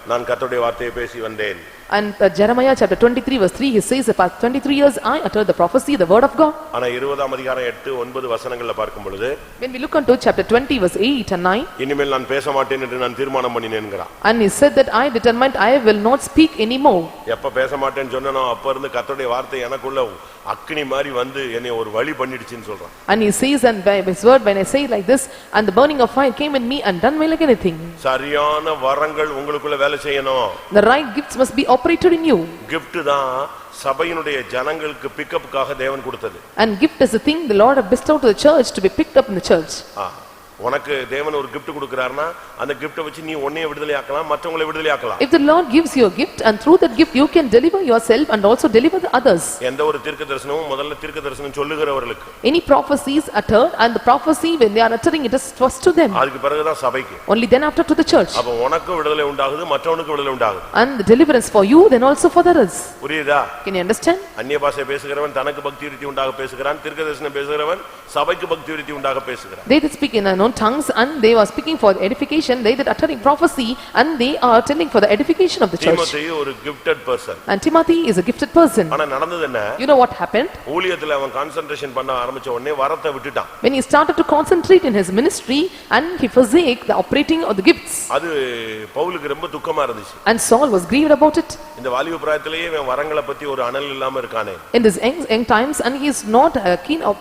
நான் கர்த்தருடைய வார்த்தையை பேசி வந்தேன். And Jeremiah chapter 23 verse 3, he says, the past 23 years I uttered the prophecy, the word of God. ஆனா 20ஆம் அதிகாரம் 8-9 வசனங்கள்ல பார்க்கும் பொழுது, when we look into chapter 20 verse 8 and 9, இனிமேல் நான் பேச மாட்டேன் என்று நான் தீர்மானம் பண்ணினேன்ங்கறான். and he said that I determined I will not speak anymore. எப்ப பேச மாட்டேன்னு சொன்னனோ அப்ப இருந்து கர்த்தருடைய வார்த்தை எனக்குள்ள அக்கினி மாதிரி என்னை ஒரு வழி பண்ணிடுச்சுன்னு சொல்றான். And he says, and by his word, when I say like this, and the burning of fire came in me and done me like anything. சரியான வரங்கள் உங்களுக்குள்ள வேலை செய்யணும். The right gifts must be operated in you. gift தான் சபையினுடைய ஜனங்களுக்கு பிக்கப்புக்காக தேவன் கொடுத்தது. And gift is the thing the Lord has bestowed to the church to be picked up in the church. உனக்கு தேவன் ஒரு gift கொடுக்கறார்னா அந்த gift-ஐ வச்சு நீ உன்னையே விடுதலை ஆக்கலாம், மற்றவங்களை விடுதலை ஆக்கலாம். If the Lord gives you a gift, and through that gift you can deliver yourself and also deliver the others. எந்த ஒரு தீர்க்கதரிசனமும் முதல்ல தீர்க்கதரிசனம் சொல்லுகிறவர்களுக்கு. Any prophecies uttered, and the prophecy when they are uttering it is first to them. அதுக்கு பிறகு தான் சபைக்கு. Only then after to the church. அப்ப உனக்கு விடுதலை உண்டாகுது, மற்றவனுக்கு விடுதலை உண்டாகுது. And the deliverance for you, then also for the others. புரியுதா? Can you understand? அந்நிய பாஷை பேசுகிறவன் தனக்கு பக்தி விருத்தி உண்டாக பேசுகிறான், தீர்க்கதரிசனம் பேசுகிறவன் சபைக்கு பக்தி விருத்தி உண்டாக பேசுகிறான். They that speak in unknown tongues, and they are speaking for edification, they that uttering prophecy, and they are telling for the edification of the church. Timothy ஒரு gifted person. And Timothy is a gifted person. ஆனா நடந்தது என்ன? You know what happened? ஊழியத்துல அவன் concentration பண்ண ஆரம்பிச்ச உடனே வரத்தை விட்டுட்டான். When he started to concentrate in his ministry, and he forsake the operating of the gifts. அது பவுலுக்கு ரொம்ப துக்கமா இருந்துச்சு. And Saul was grieved about it. இந்த வாலிப பிராயத்திலேயே இவன் வரங்களை பத்தி ஒரு அனல் இல்லாம இருக்கானே. In this young times, and he is not keen of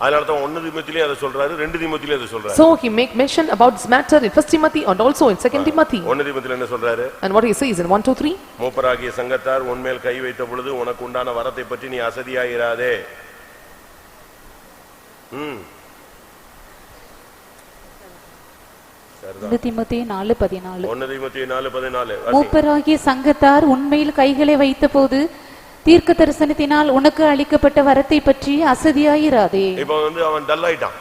அதனால தான் 1 தீமோத்தேயுலயே அதை சொல்றாரு, 2 தீமோத்தேயுலயே அதை சொல்றாரு. So he make mention about this matter in 1 Timothy and also in 2 Timothy. 1 தீமோத்தேயுல என்ன சொல்றாரு? And what he says in 1, 2, 3, மூப்பராகிய சங்கத்தார் உன்மேல் கை வைத்த பொழுது உனக்கு உண்டான வரத்தை பற்றி நீ அசதியாயிராதே. 1 தீமோத்தேயு 4:14. 1 தீமோத்தேயு 4:14. மூப்பராகிய சங்கத்தார் உன்மேல் கைகளை வைத்தபோது தீர்க்க தரிசனத்தினால் உனக்கு அளிக்கப்பட்ட வரத்தை பற்றி அசதியாயிராதே. இப்போ அவன் டல் ஆயிட்டான்.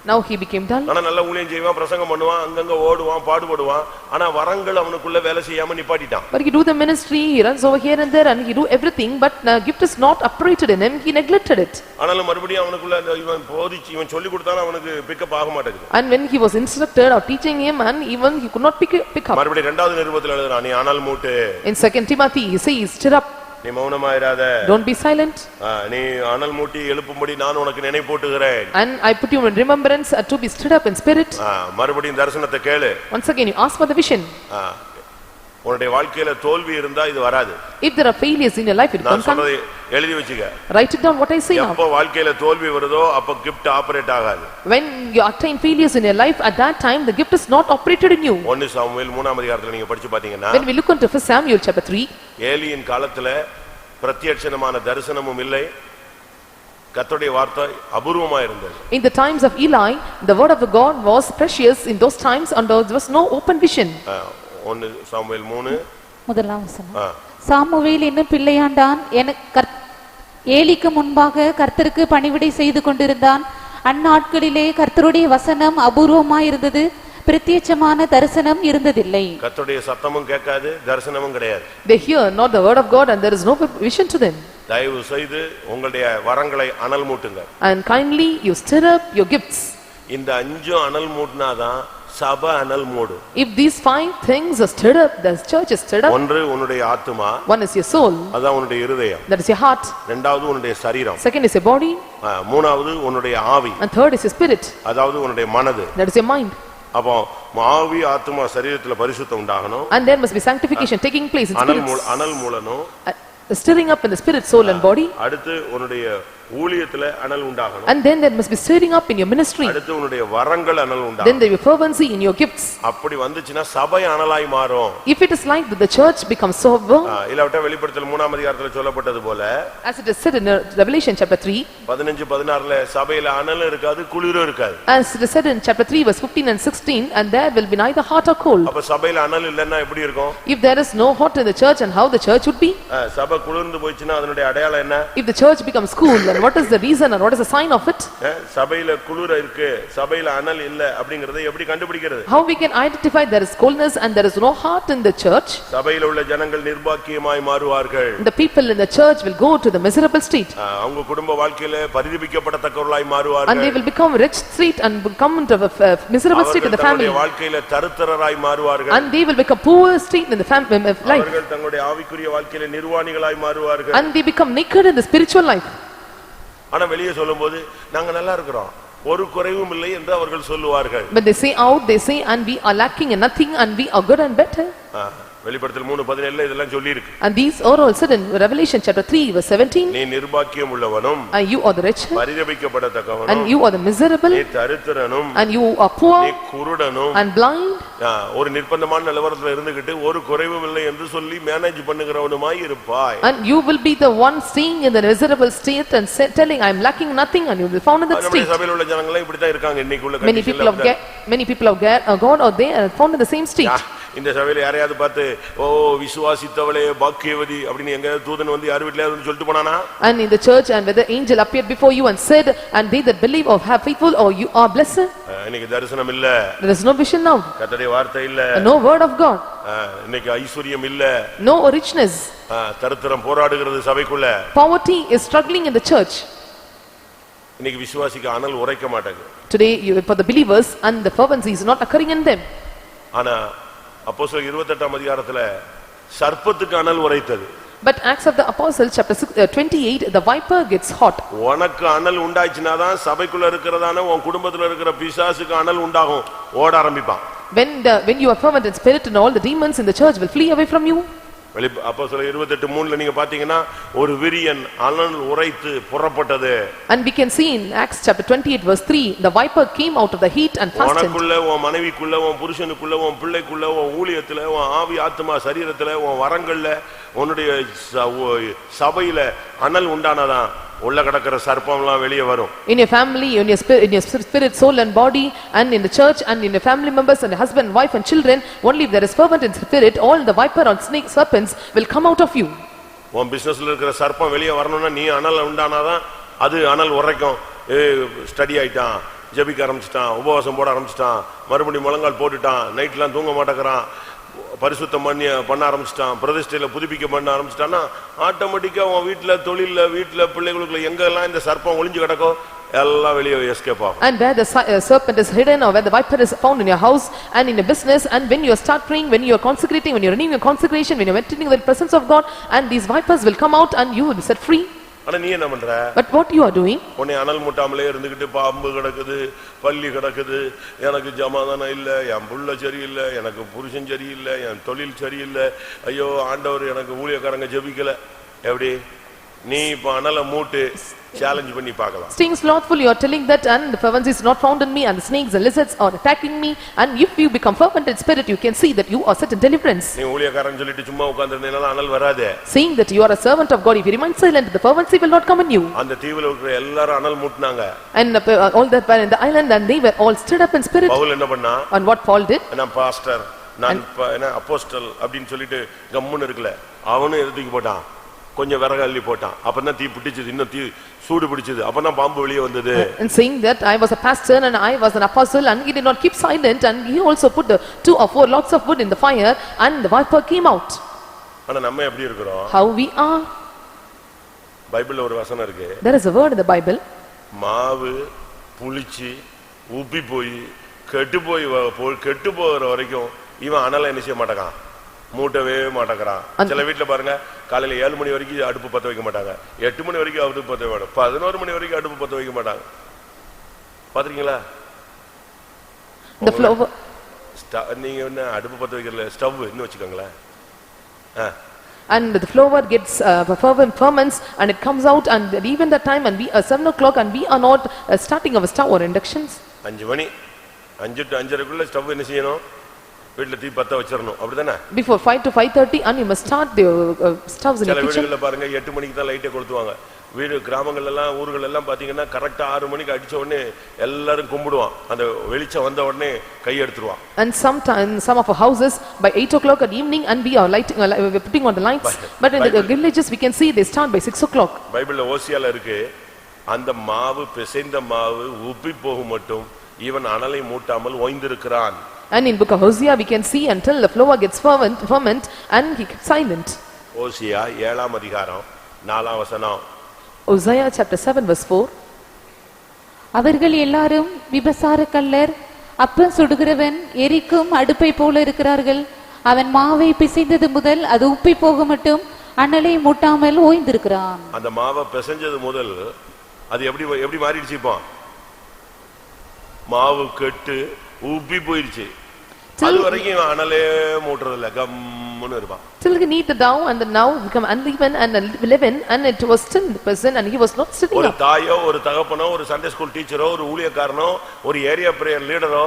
now he became dull. ஆனா நல்ல ஊழியம் செய்வான், பிரசங்கம் பண்ணுவான், அங்கங்க ஓடுவான், பாடுபடுவான். ஆனா வரங்கள் அவனுக்குள்ள வேலை செய்யாம நிப்பாட்டிட்டான். But he do the ministry, he runs over here and there, and he do everything, but gift is not operated in him, he neglected it. ஆனாலும் மறுபடியும் அவனுக்குள்ள இவன் போதிச்சு இவன் சொல்லி கொடுத்தானா அவனுக்கு பிக்கப் ஆக மாட்டேங்குது. And when he was instructed or teaching him, and even he could not pick up. மறுபடியும் இரண்டாவது நிருபத்தில் எழுதுறான், நீ அனல் மூட்டு. In 2 Timothy he says, stir up. நீ மௌனமாயிராத. Don't be silent. நீ அனல் மூட்டி எழுப்பும்படி நான் உனக்கு நினைப்பூட்டுகிறேன். And I put you in remembrance to be stirred up in spirit. மறுபடியும் தரிசனத்தை கேளு. Once again you ask for the vision. உன்னுடைய வாழ்க்கையில தோல்வி இருந்தா இது வராது. If there are failures in your life, it நான் சொல்றதை எழுதி வச்சுக்க. Write it down what I say now. எப்போ வாழ்க்கையில தோல்வி வருதோ அப்ப gift ஆபரேட் ஆகாது. When you attain failures in your life, at that time the gift is not operated in you. 1 Samuel 3ஆம் அதிகாரத்துல நீங்க படிச்சு பாத்தீங்கன்னா, when we look into 1 Samuel chapter 3, ஏலியின் காலத்துல பிரத்யட்சமான தரிசனமும் இல்லை, கர்த்தருடைய வார்த்தை அபூர்வமா இருந்தது. in the times of Eli, the word of the God was precious in those times, and there was no open vision. 1 Samuel 3 முதலாம் வசனம். சாமுவேல் என்னும் பிள்ளையாண்டான் ஏலிக்கு முன்பாக கர்த்தருக்கு பணிவிடை செய்து கொண்டிருந்தான். அந்நாட்களிலே கர்த்தருடைய வசனம் அபூர்வமாய் இருந்தது, பிரத்யட்சமான தரிசனம் இருந்ததில்லை. கர்த்தருடைய சத்தமும் கேட்காது, தரிசனமும் கிடையாது. They hear not the word of God, and there is no vision to them. தயவு செய்து உங்களுடைய வரங்களை அனல் மூட்டுங்க. And kindly you stir up your gifts. இந்த 5 அனல் மூட்டினாதான் சபை அனல் மூடும். If these 5 things are stirred up, the church is stirred up. ஒன்று உன்னுடைய ஆத்துமா, One is your soul, அதான் உன்னுடைய இருதயம். that is your heart. இரண்டாவது உன்னுடைய சரீரம். Second is your body, மூணாவது உன்னுடைய ஆவி, and third is your spirit, அதாவது உன்னுடைய மனது. that is your mind. அப்போ ஆவி ஆத்துமா சரீரத்துல பரிசுத்தம் உண்டாகணும். And there must be sanctification taking place in spirits. அனல் மூலணும். Stirring up in the spirit, soul and body. அடுத்து உன்னுடைய ஊழியத்துல அனல் உண்டாகணும். And then there must be stirring up in your ministry. அடுத்து உன்னுடைய வரங்கள் அனல் உண்டாகணும். Then there will be fervency in your gifts. அப்படி வந்துச்சுனா சபை அனலாய் மாறும். If it is like that, the church becomes sober. இல்லாவிட்டா வெளிப்படுத்தல் 3ஆம் அதிகாரத்துல சொல்லப்பட்டது போல, as it is said in Revelation chapter 3, 15-16ல சபையில அனலும் இருக்காது குளிரும் இருக்காது. as it is said in chapter 3 verse 15 and 16, and there will be neither hot or cold. அப்ப சபையில அனல் இல்லன்னா எப்படி இருக்கும்? If there is no hot in the church, and how the church would be? சபை குளிர்ந்து போயிடுச்சுனா அதனுடைய அடையாளம் என்ன? If the church becomes cool, then what is the reason and what is the sign of it? சபையில குளிர இருக்கு, சபையில அனல் இல்ல அப்படிங்கறதை எப்படி கண்டுபிடிக்கிறது? How we can identify there is coldness and there is no heart in the church? சபையில உள்ள ஜனங்கள் நிர்பாக்கியமாய் மாறுவார்கள். The people in the church will go to the miserable state. அவங்க குடும்ப வாழ்க்கையில பரிதபிக்கப்படத்தக்கவர்களாய் மாறுவார்கள். And they will become rich state and come into a miserable state in the family. அவர்கள் வாழ்க்கையில தரித்திரராய் மாறுவார்கள். And they will become poor state in the family life. அவர்கள் தங்களுடைய ஆவிக்குரிய வாழ்க்கையில நிர்வாணிகளாய் மாறுவார்கள். And they become naked in the spiritual life. ஆனா வெளியே சொல்லும்போது நாங்க நல்லா இருக்கிறோம், ஒரு குறைவும் இல்லை என்று அவர்கள் சொல்லுவார்கள். But they say out, they say, and we are lacking in nothing and we are good and better. வெளிப்படுத்தல் 3:17 இதெல்லாம் சொல்லி இருக்கு. And these are also in Revelation chapter 3 verse 17. நீ நிர்பாக்கியம் உள்ளவனும், and you are the rich, பரிதபிக்கப்படத்தக்கவனும், and you are the miserable, நீ தரித்திரனும், and you are poor, நீ குருடனும், and blind. ஒரு நிர்பந்தமான நிலவரத்துல இருந்துகிட்டு ஒரு குறைவும் இல்லை என்று சொல்லி மேனேஜ் பண்ணுகிறவனுமாய் இருப்பாய். And you will be the one staying in the miserable state and telling I am lacking nothing, and you will be found in that state. நம்ம சபையில உள்ள ஜனங்க எல்லாம் இப்படி தான் இருக்காங்க இன்னைக்கு உள்ள Many people of God are there and found in the same state. இந்த சபையில யாரையாவது பார்த்து ஓ விசுவாசித்தவளே பாக்கியவதி அப்படினு எங்க தூதன் வந்து யார் வீட்லயாவது வந்து சொல்லிட்டு போனானா? And in the church, and whether angel appeared before you and said, and they that believe or have faithful, or you are blessed. இன்னைக்கு தரிசனம் இல்ல. There is no vision now. கர்த்தருடைய வார்த்தை இல்ல. No word of God. இன்னைக்கு ஐஸ்வரியம் இல்ல. No richness. தரித்திரம் போராடுகிறது சபைக்குள்ள. Poverty is struggling in the church. இன்னைக்கு விசுவாசிக்கு அனல் உரைக்க மாட்டாங்க. Today for the believers, and the fervency is not occurring in them. ஆனா அப்போஸ்தலர் 28ஆம் அதிகாரத்துல சர்ப்பத்துக்கு அனல் உரைத்தது. But Acts of the Apostles chapter 28, the viper gets hot. உனக்கு அனல் உண்டாயிச்சுனா தான் சபைக்குள்ள இருக்கிறதான உன் குடும்பத்துல இருக்கிற பிசாசுக்கு அனல் உண்டாகும், ஓட ஆரம்பிப்பான். When you are fervent in spirit, and all the demons in the church will flee away from you. அப்போஸ்தலர் 28:3ல நீங்க பாத்தீங்கன்னா ஒரு விரியன் அனல் உரைத்து புறப்பட்டது. And we can see in Acts chapter 28 verse 3, the viper came out of the heat and fasted. உனக்குள்ள உன் மனைவிக்குள்ள உன் புருஷனுக்குள்ள உன் பிள்ளைக்குள்ள உன் ஊழியத்துல உன் ஆவி ஆத்துமா சரீரத்துல உன் வரங்கள்ல உன்னுடைய சபையில அனல் உண்டானதா உள்ள கடக்கிற சர்ப்பம்லாம் வெளியே வரும். In your family, in your spirit, soul and body, and in the church, and in your family members, and husband, wife and children, only if there is fervent in spirit, all the viper and snake serpents will come out of you. உன் பிசினஸ்ல இருக்கிற சர்ப்பம் வெளியே வரணும்னா நீ அனல் உண்டானாதான் அது அனல் உரைக்கும். ஸ்டடி ஆயிட்டான், ஜெபிக்க ஆரம்பிச்சிட்டான், உபவாசம் போட ஆரம்பிச்சிட்டான், மறுபடியும் முழங்கால் போட்டுட்டான், நைட்லாம் தூங்க மாட்டேங்கிறான், பரிசுத்தம் பண்ண ஆரம்பிச்சிட்டான், பிரதிஷ்டையில புதுப்பிக்க பண்ண ஆரம்பிச்சிட்டான்னா ஆட்டோமேட்டிக்கா உன் வீட்டுல தொழில வீட்டுல பிள்ளைகளுக்குள்ள எங்கெல்லாம் இந்த சர்ப்பம் ஒளிஞ்சு கிடக்கோ எல்லாம் வெளியே எஸ்கேப் ஆகும். And where the serpent is hidden, or where the viper is found in your house and in your business, and when you start praying, when you are consecrating, when you are renewing your consecration, when you are entering the presence of God, and these vipers will come out and you will be set free. ஆனா நீ என்ன பண்ற? But what you are doing? உன்னை அனல் மூட்டாமலே இருந்துகிட்டு பாம்பு கிடக்குது, பல்லி கிடக்குது, எனக்கு சமாதானம் இல்ல, என் புள்ள சரியில்லை, எனக்கு புருஷன் சரியில்லை, என் தொழில் சரியில்லை, ஐயோ ஆண்டவர் எனக்கு ஊழியக்காரங்க ஜெபிக்கல. எப்படி நீ இப்ப அனலை மூட்டு சேலஞ்ச் பண்ணி பார்க்கலாம். Staying slothful, you are telling that, and the fervency is not found in me, and the snakes and lizards are attacking me, and if you become fervent in spirit, you can see that you are set in deliverance. நீ ஊழியக்காரன் சொல்லிட்டு சும்மா உட்கார்ந்திருந்தேனா அனல் வராதே. Saying that you are a servant of God, if you remain silent, the fervency will not come in you. அந்த தீவுல இருக்கிற எல்லாரும் அனல் மூட்னாங்க. And all that were in the island, and they were all stirred up in spirit. Pavul என்ன பண்ணா? And what Paul did? நான் pastor, நான் apostle அப்படினு சொல்லிட்டு கம்முன்னு இருக்கல, அவனும் எடுத்துக்கு போட்டான், கொஞ்சம் விறகு அள்ளி போட்டான், அப்பதான் தீ பிடிச்சது, இன்னும் தீ சூடு பிடிச்சது, அப்பதான் பாம்பு வெளியே வந்தது. And saying that I was a pastor and I was an apostle, and he did not keep silent, and he also put the 2 or 4 logs of wood in the fire, and the viper came out. ஆனா நம்ம எப்படி இருக்கோம்? How we are? பைபிள்ல ஒரு வசனம் இருக்கு. There is a word in the Bible. மாவு புளிச்சி உப்பி போய் கெட்டு போகிற வரைக்கும் இவன் அனலை என்ன செய்ய மாட்டான், மூட்டவே மாட்டேங்கிறான். சில வீட்டுல பாருங்க, காலையில 7 மணி வரைக்கும் அடுப்பு பத்த வைக்க மாட்டாங்க, 8 மணி வரைக்கும் அடுப்பு பத்த வைக்க மாட்டாங்க, 11 மணி வரைக்கும் அடுப்பு பத்த வைக்க மாட்டாங்க. பாத்திருக்கீங்களா? நீங்க என்ன அடுப்பு பத்த வைக்கிறல, ஸ்டவ் இன்னும் வச்சுக்கோங்களேன். And the flour gets ferments and it comes out, and even that time and we are 7 o'clock and we are not starting our stove or inductions. 5 மணி 5 to 5:30 ஸ்டவ் என்ன செய்யணும், வீட்டுல தீ பத்த வச்சிரணும், அப்படிதானே? Before 5 to 5:30 and you must start the stoves in the சில kitchen. வீடுகள்ல பாருங்க 8 மணிக்கு தான் லைட்டை கொளுத்துவாங்க. வீடு கிராமங்கள் எல்லாம் ஊர்கள் எல்லாம் பாத்தீங்கன்னா கரெக்டா 6 மணிக்கு அடிச்ச உடனே எல்லாரும் கும்பிடுவான், அந்த வெளிச்சம் வந்த உடனே கை எடுத்துருவான். And sometimes some of our houses by 8 o'clock at evening and we are lighting we're putting on the lights, but in the villages we can see they start by 6 o'clock. பைபிள்ல ஓசியால இருக்கு, அந்த மாவு பிசைந்த மாவு உப்பி போகும் மட்டும் இவன் அனலை மூட்டாமல் ஓய்ந்திருக்கிறான். And in book of Hosea we can see until the flour gets ferment and he kept silent. ஓசியா 7ஆம் அதிகாரம் 4ஆம் வசனம். Hosea chapter 7 verse 4. அவர்கள் எல்லாரும் விபசார கள்ளர், அப்பம் சுடுகிறவன் எரிக்கும் அடுப்பை போல இருக்கிறார்கள். அவன் மாவை பிசைந்தது முதல் அது உப்பி போக மட்டும் அனலை மூட்டாமல் ஓய்ந்திருக்கிறான். அந்த மாவை பிசைஞ்சது முதல் அது எப்படி மாறிடுச்சு, இப்போ மாவு கெட்டு உப்பி போயிடுச்சு. அது வரைக்கும் அனலே மூட்டுறதில்ல, கம்முன்னு இருப்பான். Till he knead the dough and the now become unleavened and leaven and it was still the person and he was not sitting up. ஒரு தாயோ ஒரு தகப்பனோ ஒரு சண்டே ஸ்கூல் டீச்சரோ ஒரு ஊழியக்காரனோ ஒரு ஏரியா பிரேயர் லீடரோ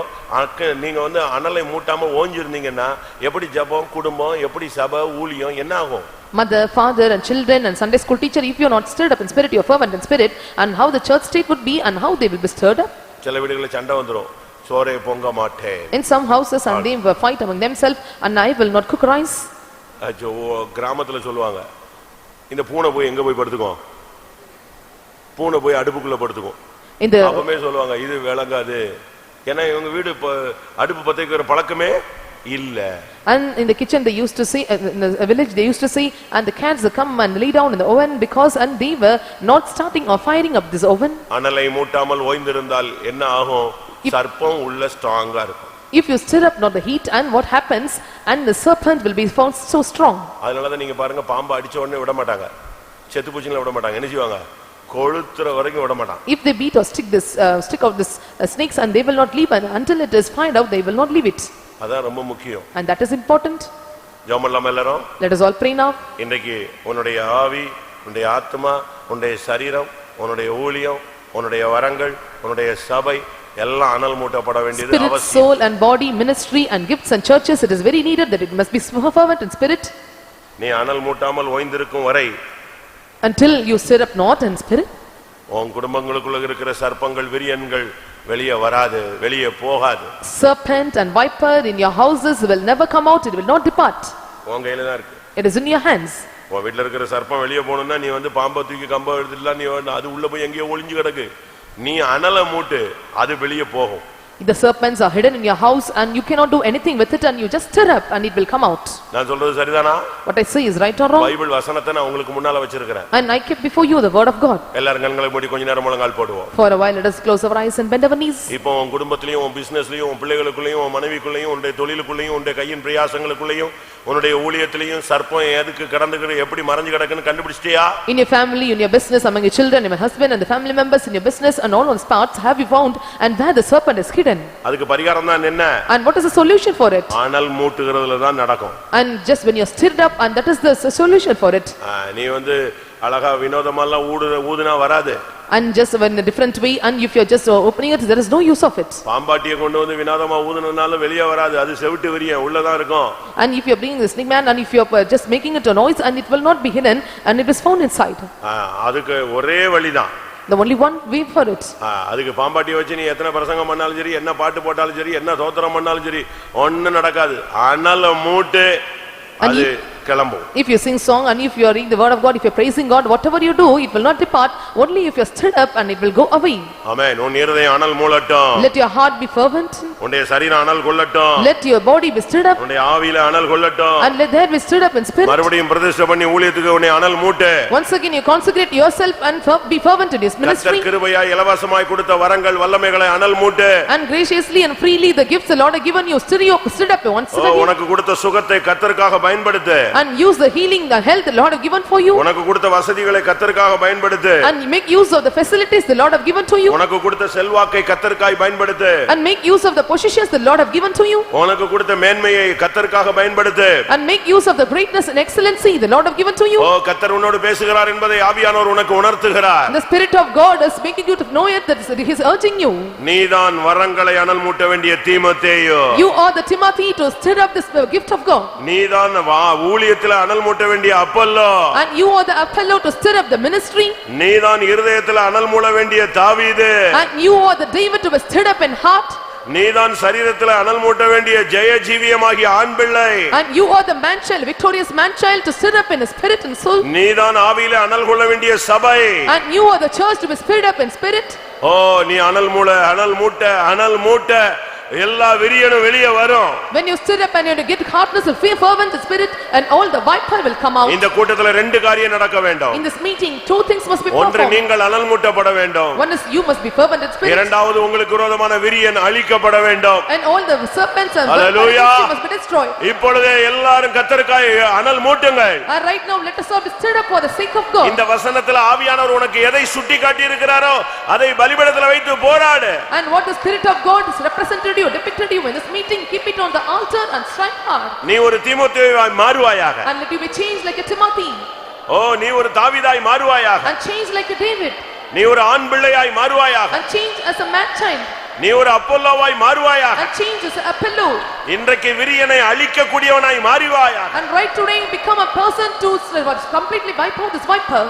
நீங்க வந்து அனலை மூட்டாம ஓஞ்சிருந்தீங்கன்னா எப்படி ஜெபம், குடும்பம், எப்படி சபை, ஊழியம் என்ன ஆகும்? Mother, father and children and Sunday school teacher, if you are not stirred up in spirit, you are fervent in spirit, and how the church state would be and how they will be stirred up. சில வீடுகளில் சண்டை வந்துரும், சோரே பொங்க மாட்டேன். In some houses and they will fight among themselves and I will not cook rice. கிராமத்துல சொல்லுவாங்க, இந்த பூனை போய் எங்க போய் படுத்துக்கும், பூனை போய் அடுப்புக்குள்ள படுத்துக்கும். அப்பவே சொல்லுவாங்க இது விளங்காது, ஏன்னா இவங்க வீடு அடுப்பு பத்த வைக்கிற பழக்கமே இல்ல. And in the kitchen they used to say, in the village they used to say, and the cats come and lay down in the oven because and they were not starting or firing up this oven. அனலை மூட்டாமல் ஓய்ந்திருந்தால் என்ன ஆகும்? சர்ப்பம் உள்ள ஸ்ட்ராங்கா இருக்கும். If you stir up not the heat, and what happens, and the serpent will be found so strong. அதனால தான் நீங்க பாருங்க, பாம்பு அடிச்ச உடனே விட மாட்டாங்க, செத்து பூச்சிங்கள விட மாட்டாங்க, என்ன செய்வாங்க, கொளுத்துற வரைக்கும் விட மாட்டாங்க. If they beat or stick out this snakes and they will not leave, and until it is find out they will not leave it. அதான் ரொம்ப முக்கியம். And that is important. ஜெபம் பண்ணலாமா எல்லாரும்? Let us all pray now. இன்றைக்கு உன்னுடைய ஆவி, உன்னுடைய ஆத்மா, உன்னுடைய சரீரம், உன்னுடைய ஊழியம், உன்னுடைய வரங்கள், உன்னுடைய சபை எல்லாம் அனல் மூட்டப்பட வேண்டியது அவசியம். Spirit, soul and body, ministry and gifts and churches, it is very needed that it must be fervent in spirit. நீ அனல் மூட்டாமல் ஓய்ந்திருக்கும் வரை, until you stir up not in spirit, உன் குடும்பங்களுக்குள்ள இருக்கிற சர்ப்பங்கள், விரியன்கள் வெளியே வராது, வெளியே போகாது. Serpent and viper in your houses will never come out, it will not depart. உன் கையில தான் இருக்கு. It is in your hands. உன் வீட்ல இருக்கிற சர்ப்பம் வெளியே போகணும்னா நீ வந்து பாம்பை தூக்கி கம்ப எடுத்துடலாம், நீ அது உள்ள போய் எங்கேயோ ஒளிஞ்சு கிடக்கு, நீ அனலை மூட்டு, அது வெளியே போகும். The serpents are hidden in your house and you cannot do anything with it, and you just stir up and it will come out. நான் சொல்றது சரிதானா? What I say is right or wrong? Bible வசனத்தை நான் உங்களுக்கு முன்னால வச்சிருக்கேன். And I kept before you the word of God. எல்லாரும் கண்களை மூடி கொஞ்ச நேரம் முழங்கால் போடுவோம். For a while let us close our eyes and bend our knees. இப்போ உன் குடும்பத்திலயும், உன் பிசினஸ்லயும், உன் பிள்ளைகளுக்குள்ளயும், உன் மனைவிக்குள்ளயும், உன்னுடைய தொழிலுக்குள்ளயும், உன்னுடைய கையின் பிரயாசங்களுக்குள்ளயும், உன்னுடைய ஊழியத்திலயும் சர்ப்பம் எதுக்கு கடந்துக்கிட்டு எப்படி மறைஞ்சு கிடக்குன்னு கண்டுபிடிச்சிட்டியா? In your family, in your business, among your children, in your husband and the family members, in your business and all on parts, have you found and where the serpent is hidden? அதுக்கு பரிகாரம் தான் என்ன? And what is the solution for it? அனல் மூட்டுகிறதுல தான் நடக்கும். And just when you are stirred up, and that is the solution for it. நீ வந்து அழகா வினோதமாலாம் ஊதுனா வராது. And just when in a different way, and if you are just opening it, there is no use of it. பாம்பாட்டியை கொண்டு வந்து வினோதமா ஊதுனனால வெளியே வராது, அது செவிட்டு விரியன் உள்ளதான் இருக்கும். And if you are bringing the snake man and if you are just making it a noise, and it will not be hidden and it is found inside. அதுக்கு ஒரே வழிதான். The only one way for it. அதுக்கு பாம்பாட்டியை வச்சு நீ எத்தனை பிரசங்கம் பண்ணாலும் சரி, என்ன பாட்டு போட்டாலும் சரி, என்ன தோத்திரம் பண்ணாலும் சரி, ஒண்ணும் நடக்காது. அனல மூட்டு, அது கிளம்பும். If you sing song and if you are reading the word of God, if you are praising God, whatever you do, it will not depart, only if you are stirred up and it will go away. ஆமென். உன் இருதயம் அனல் மூளட்டும். Let your heart be fervent. உன்னுடைய சரீரம் அனல் கொள்ளட்டும். Let your body be stirred up. உன்னுடைய ஆவியில அனல் கொள்ளட்டும். And let there be stirred up in spirit. மறுபடியும் பிரதிஷ்டை பண்ணி ஊழியத்துக்கு உன்னை அனல் மூட்டு. Once again you consecrate yourself and be fervent in his ministry. கர்த்தர் கிருபையாய் இலவசமாய் கொடுத்த வரங்கள் வல்லமைகளை அனல் மூட்டு. And graciously and freely the gifts the Lord has given you, stirred up once again. உனக்கு கொடுத்த சுகத்தை கர்த்தருக்காக பயன்படுத்து. And use the healing, the health the Lord has given for you. உனக்கு கொடுத்த வசதிகளை கர்த்தருக்காக பயன்படுத்து. And make use of the facilities the Lord has given to you. உனக்கு கொடுத்த செல்வாக்கை கர்த்தருக்காய் பயன்படுத்து. And make use of the possessions the Lord has given to you. உனக்கு கொடுத்த மேன்மையை கர்த்தருக்காக பயன்படுத்து. And make use of the greatness and excellency the Lord has given to you. கர்த்தர் உன்னோடு பேசுகிறார் என்பதை ஆவியானவர் உனக்கு உணர்த்துகிறார். The Spirit of God is making you to know it, that he is urging you. நீதான் வரங்களை அனல் மூட்ட வேண்டிய தீமோத்தேயு. You are the Timothy to stir up this gift of God. நீதான் ஊழியத்திலே அனல் மூட்ட வேண்டிய Apollo. And you are the Apollo to stir up the ministry. நீதான் இருதயத்திலே அனல் மூட்ட வேண்டிய தாவீது. And you are the David to be stirred up in heart. நீதான் சரீரத்திலே அனல் மூட்ட வேண்டிய ஜெய ஜீவியமாகிய ஆண் பிள்ளை. And you are the man child, victorious man child to stir up in his spirit and soul. நீதான் ஆவியிலே அனல் கொள்ள வேண்டிய சபை. And you are the church to be stirred up in spirit. நீ அனல் மூட்ட எல்லா விரியனும் வெளியே வரும். When you stir up and you get hardness and fear, fervent spirit, and all the viper will come out. இந்த கூட்டத்துல ரெண்டு காரியம் நடக்க வேண்டும். In this meeting two things must be ஒன்று performed. நீங்கள் அனல் மூட்டப்பட வேண்டும். One is you must be fervent in spirit. இரண்டாவது உங்களுக்கு விரோதமான விரியன் அழிக்கப்பட வேண்டும். And all the serpents and Hallelujah. must be destroyed. இப்பொழுதே எல்லாரும் கர்த்தருக்காய் அனல் மூட்டுங்கள். And right now let us all be stirred up for the sake of God. இந்த வசனத்துல ஆவியானவர் உனக்கு எதை சுட்டி காட்டி இருக்கிறாரோ அதை பலிபீடத்துல வைத்து போராடு. And what the Spirit of God is represented you, depicted you in this meeting, keep it on the altar and strike hard. நீ ஒரு தீமோத்தேயுவாய் மாறுவாயாக. And let you be changed like a Timothy. நீ ஒரு தாவீதாய் மாறுவாயாக. And changed like a David. நீ ஒரு ஆண் பிள்ளையாய் மாறுவாயாக. And changed as a man child. நீ ஒரு அப்பல்லோவாய் மாறுவாயாக. And changed as an Apollo. இன்றைக்கு விரியனை அழிக்க கூடியவனாய் மாறுவாயாக. And right today become a person to completely wipe out this viper.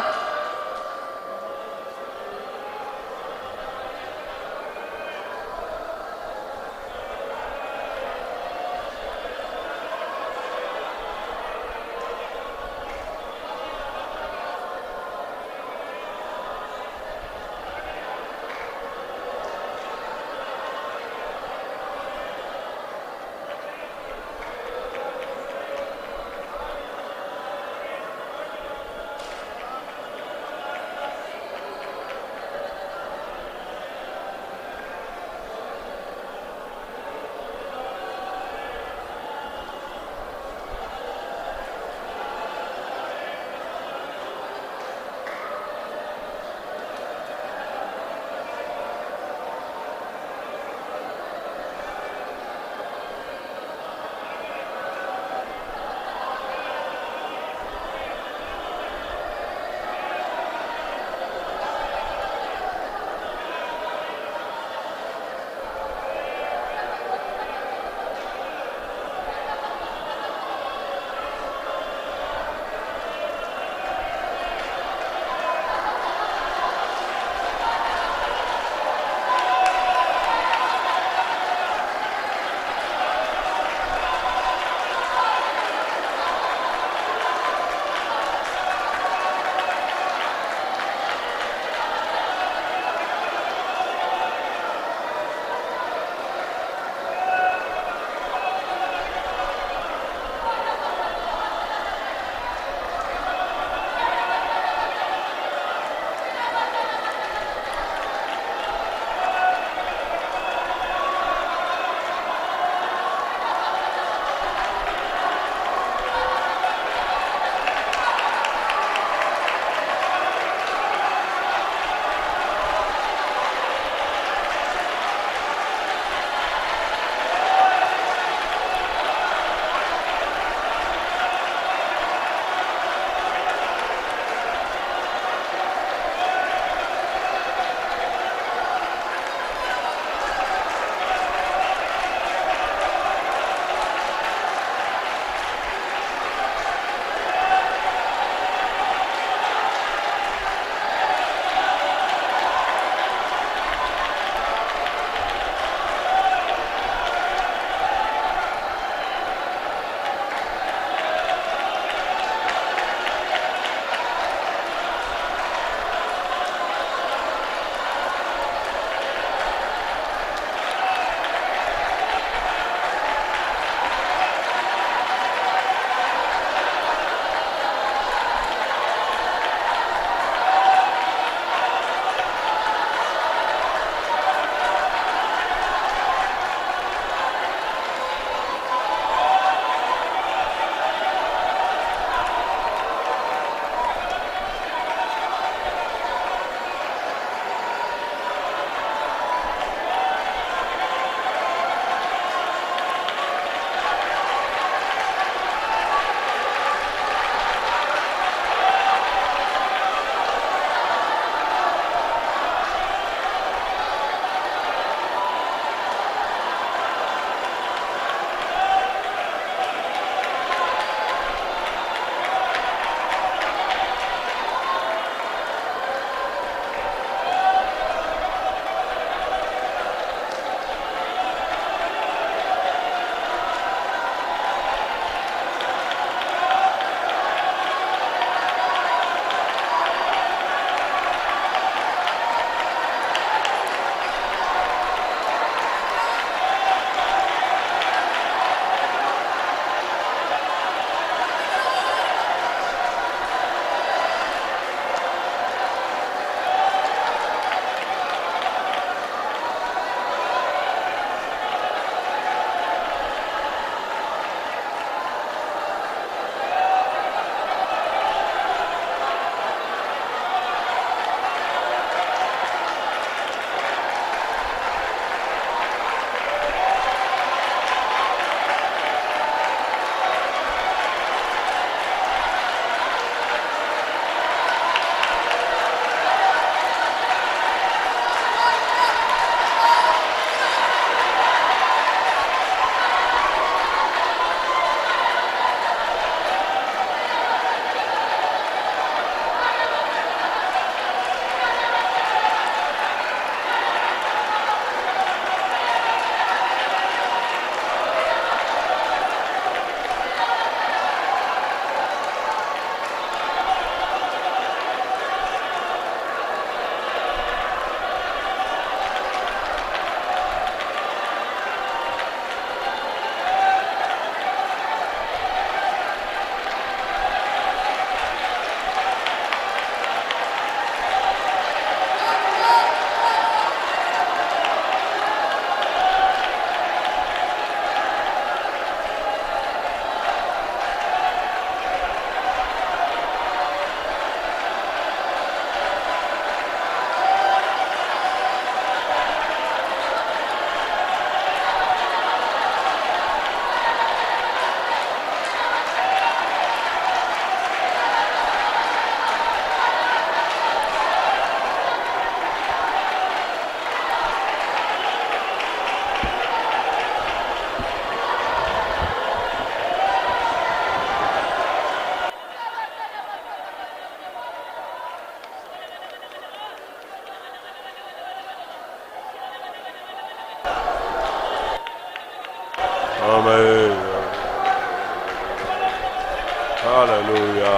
ஹalleluya.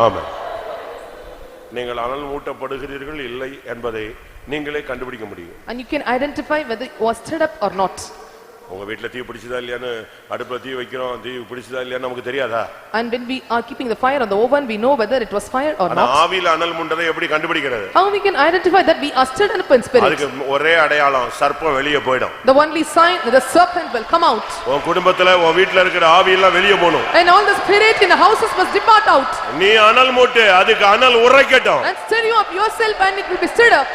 ஆமென். நீங்கள் அனல் மூட்டப்படுகிறீர்கள் இல்லை என்பதை நீங்களே கண்டுபிடிக்க முடியும். And you can identify whether it was stirred up or not. உங்க வீட்ல தீ பிடிச்சதா இல்லையான்னு அடுப்புல தீ வைக்கிறோம், தீ பிடிச்சதா இல்லையான்னு நமக்கு தெரியாதா? And when we are keeping the fire on the oven, we know whether it was fire or not. ஆவியில அனல் மூண்டதை எப்படி கண்டுபிடிக்கிறது? How we can identify that we are stirred up in spirit? அதுக்கு ஒரே அடையாளம், சர்ப்பம் வெளியே போய்டும். The only sign that the serpent will come out. உன் குடும்பத்துல உன் வீட்ல இருக்கிற ஆவி எல்லாம் வெளியே போணும். And all the spirit in the houses must depart out. நீ அனல் மூட்டு, அதுக்கு அனல் உரைக்கட்டும். And stir you up yourself and it will be stirred up.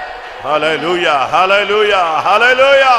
Hallelujah, hallelujah, hallelujah.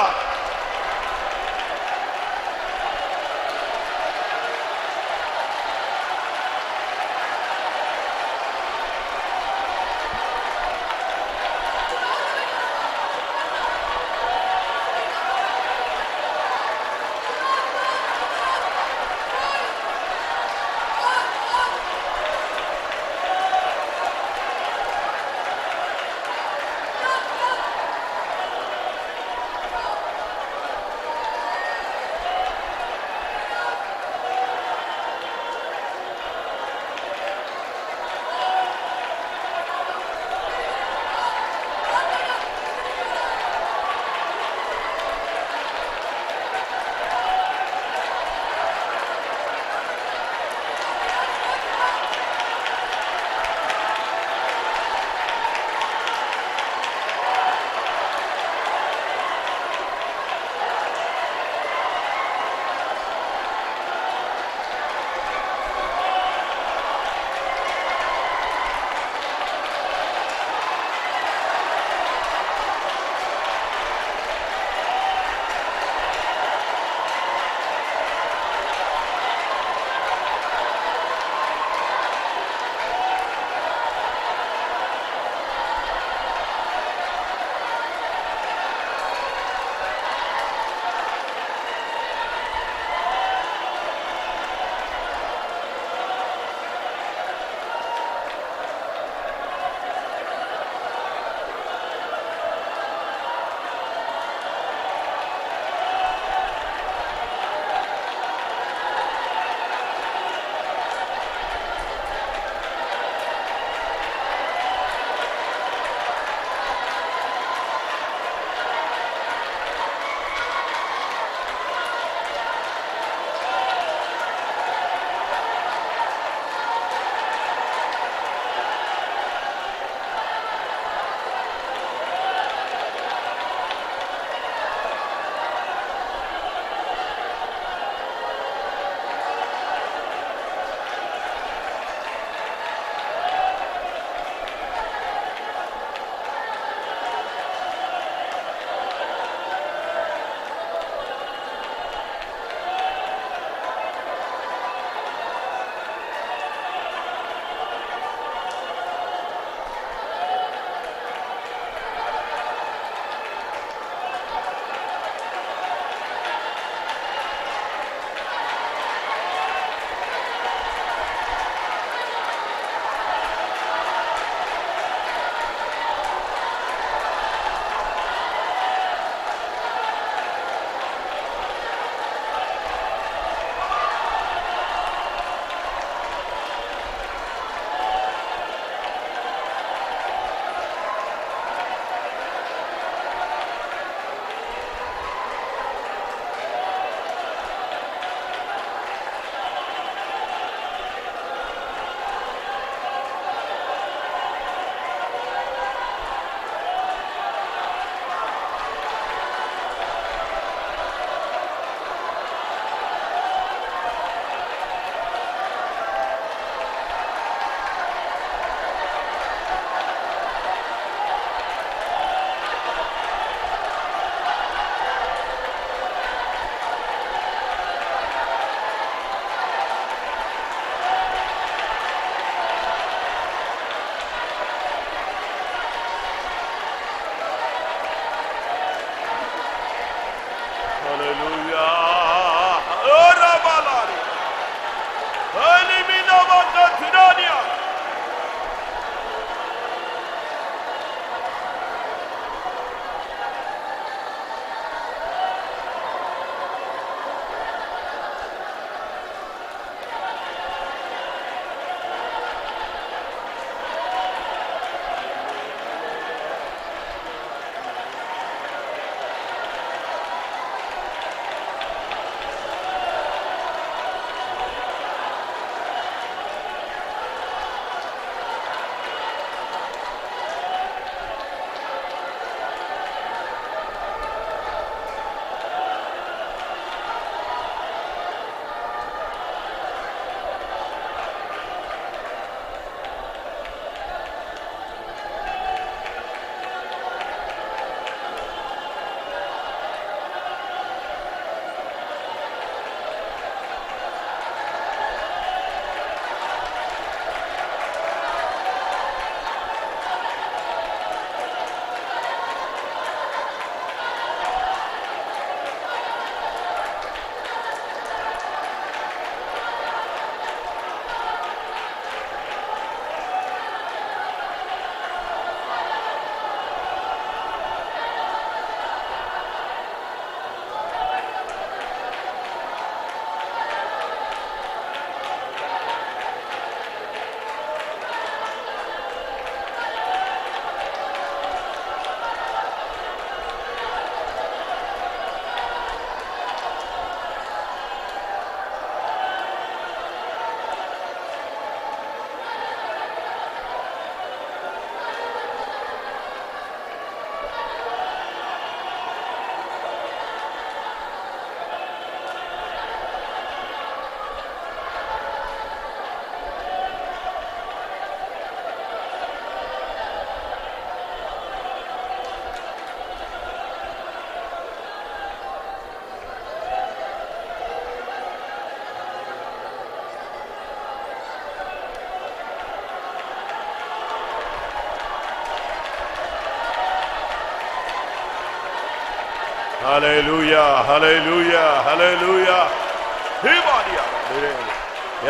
ஹல்லேலூயா ஹல்லேலூயா ஹல்லேலூயா.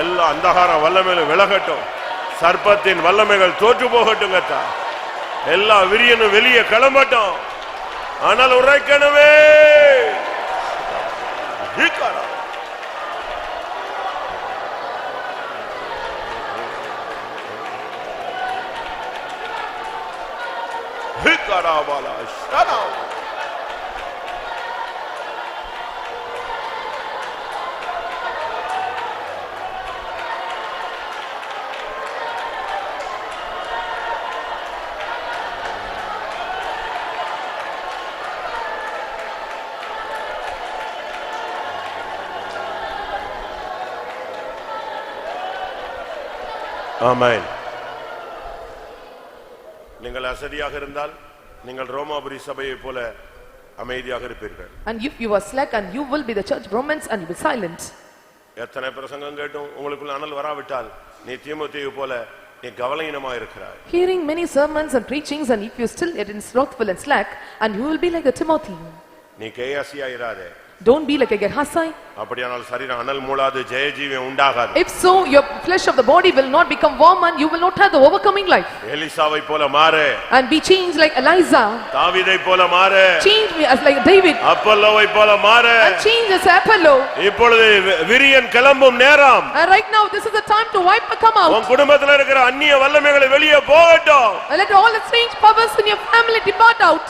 எல்லா அந்தகார வல்லமைகளும் விலகட்டும். சர்ப்பத்தின் வல்லமைகள் தோற்று போகட்டும். கத்தா எல்லா விரியனும் வெளியே கிளம்பட்டும். ஆனால் உரைக்கணுமே. ஆமென். நீங்கள் அசதியாக இருந்தால் நீங்கள் ரோமாபுரி சபையை போல அமைதியாக இருப்பீர்கள். And if you are slack, and you will be the church Romans, and you will be silent. எத்தனை பிரசங்கம் கேட்டும் உங்களுக்குள்ள அனல் வராவிட்டால் நீ தீமோத்தேயு போல நீ கவலையினமா இருக்கிறாய். Hearing many sermons and preachings, and if you still yet in slothful and slack, and you will be like a Timothy. நீ கேயாசியா இராதே. Don't be like a Gehazi. அப்படியானால் சரீரம் அனல் மூளாது ஜெயஜீவன் உண்டாகாது. If so, your flesh of the body will not become warm, and you will not have the overcoming life. எலிசாவை போல மாறு. And be changed like Elijah. தாவீதை போல மாறு. Change me as like David. அப்பல்லோவை போல மாறு. And change as Apollo. இப்பொழுது விரியன் கிளம்பும் நேரம். And right now this is the time to wipe and come out. உன் குடும்பத்துல இருக்கிற அந்நிய வல்லமைகளை வெளியே போகட்டும். And let all the strange powers in your family depart out.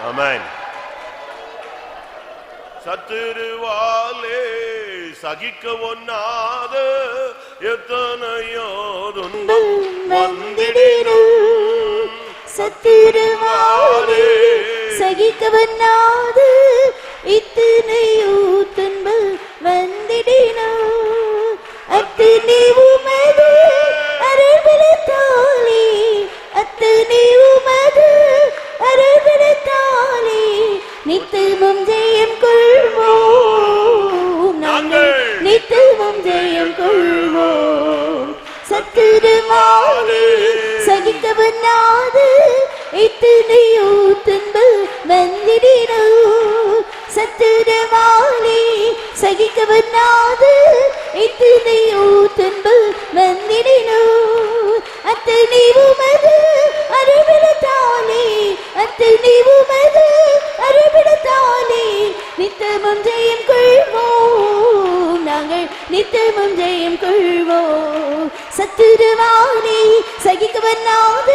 ஆமென். சத்துருவாலே சகிக்க ஒண்ணாத எத்தனையோ துன்பம் வந்திடினும். சத்துருவாலே சகிக்க ஒண்ணாத இத்தனையோ துன்பம் வந்திடினும். அத்தனை உமது அருள்பலத்தாலே, அத்தனை உமது அருள்பலத்தாலே நித்தமும் ஜெயம் கொள்வோம். நாங்கள் நித்தமும் ஜெயம் கொள்வோம். சத்துருவாலே சகிக்க ஒண்ணாத இத்தனையோ துன்பம் வந்திடினும். சத்துருவாலே சகிக்க ஒண்ணாத இத்தனையோ துன்பம் வந்திடினும். அத்தனை உமது அருள்பலத்தாலே, அத்தனை உமது அருள்பலத்தாலே நித்தமும் ஜெயம் கொள்வோம். நாங்கள் நித்தமும் ஜெயம் கொள்வோம். சத்துருவாலே சகிக்க ஒண்ணாத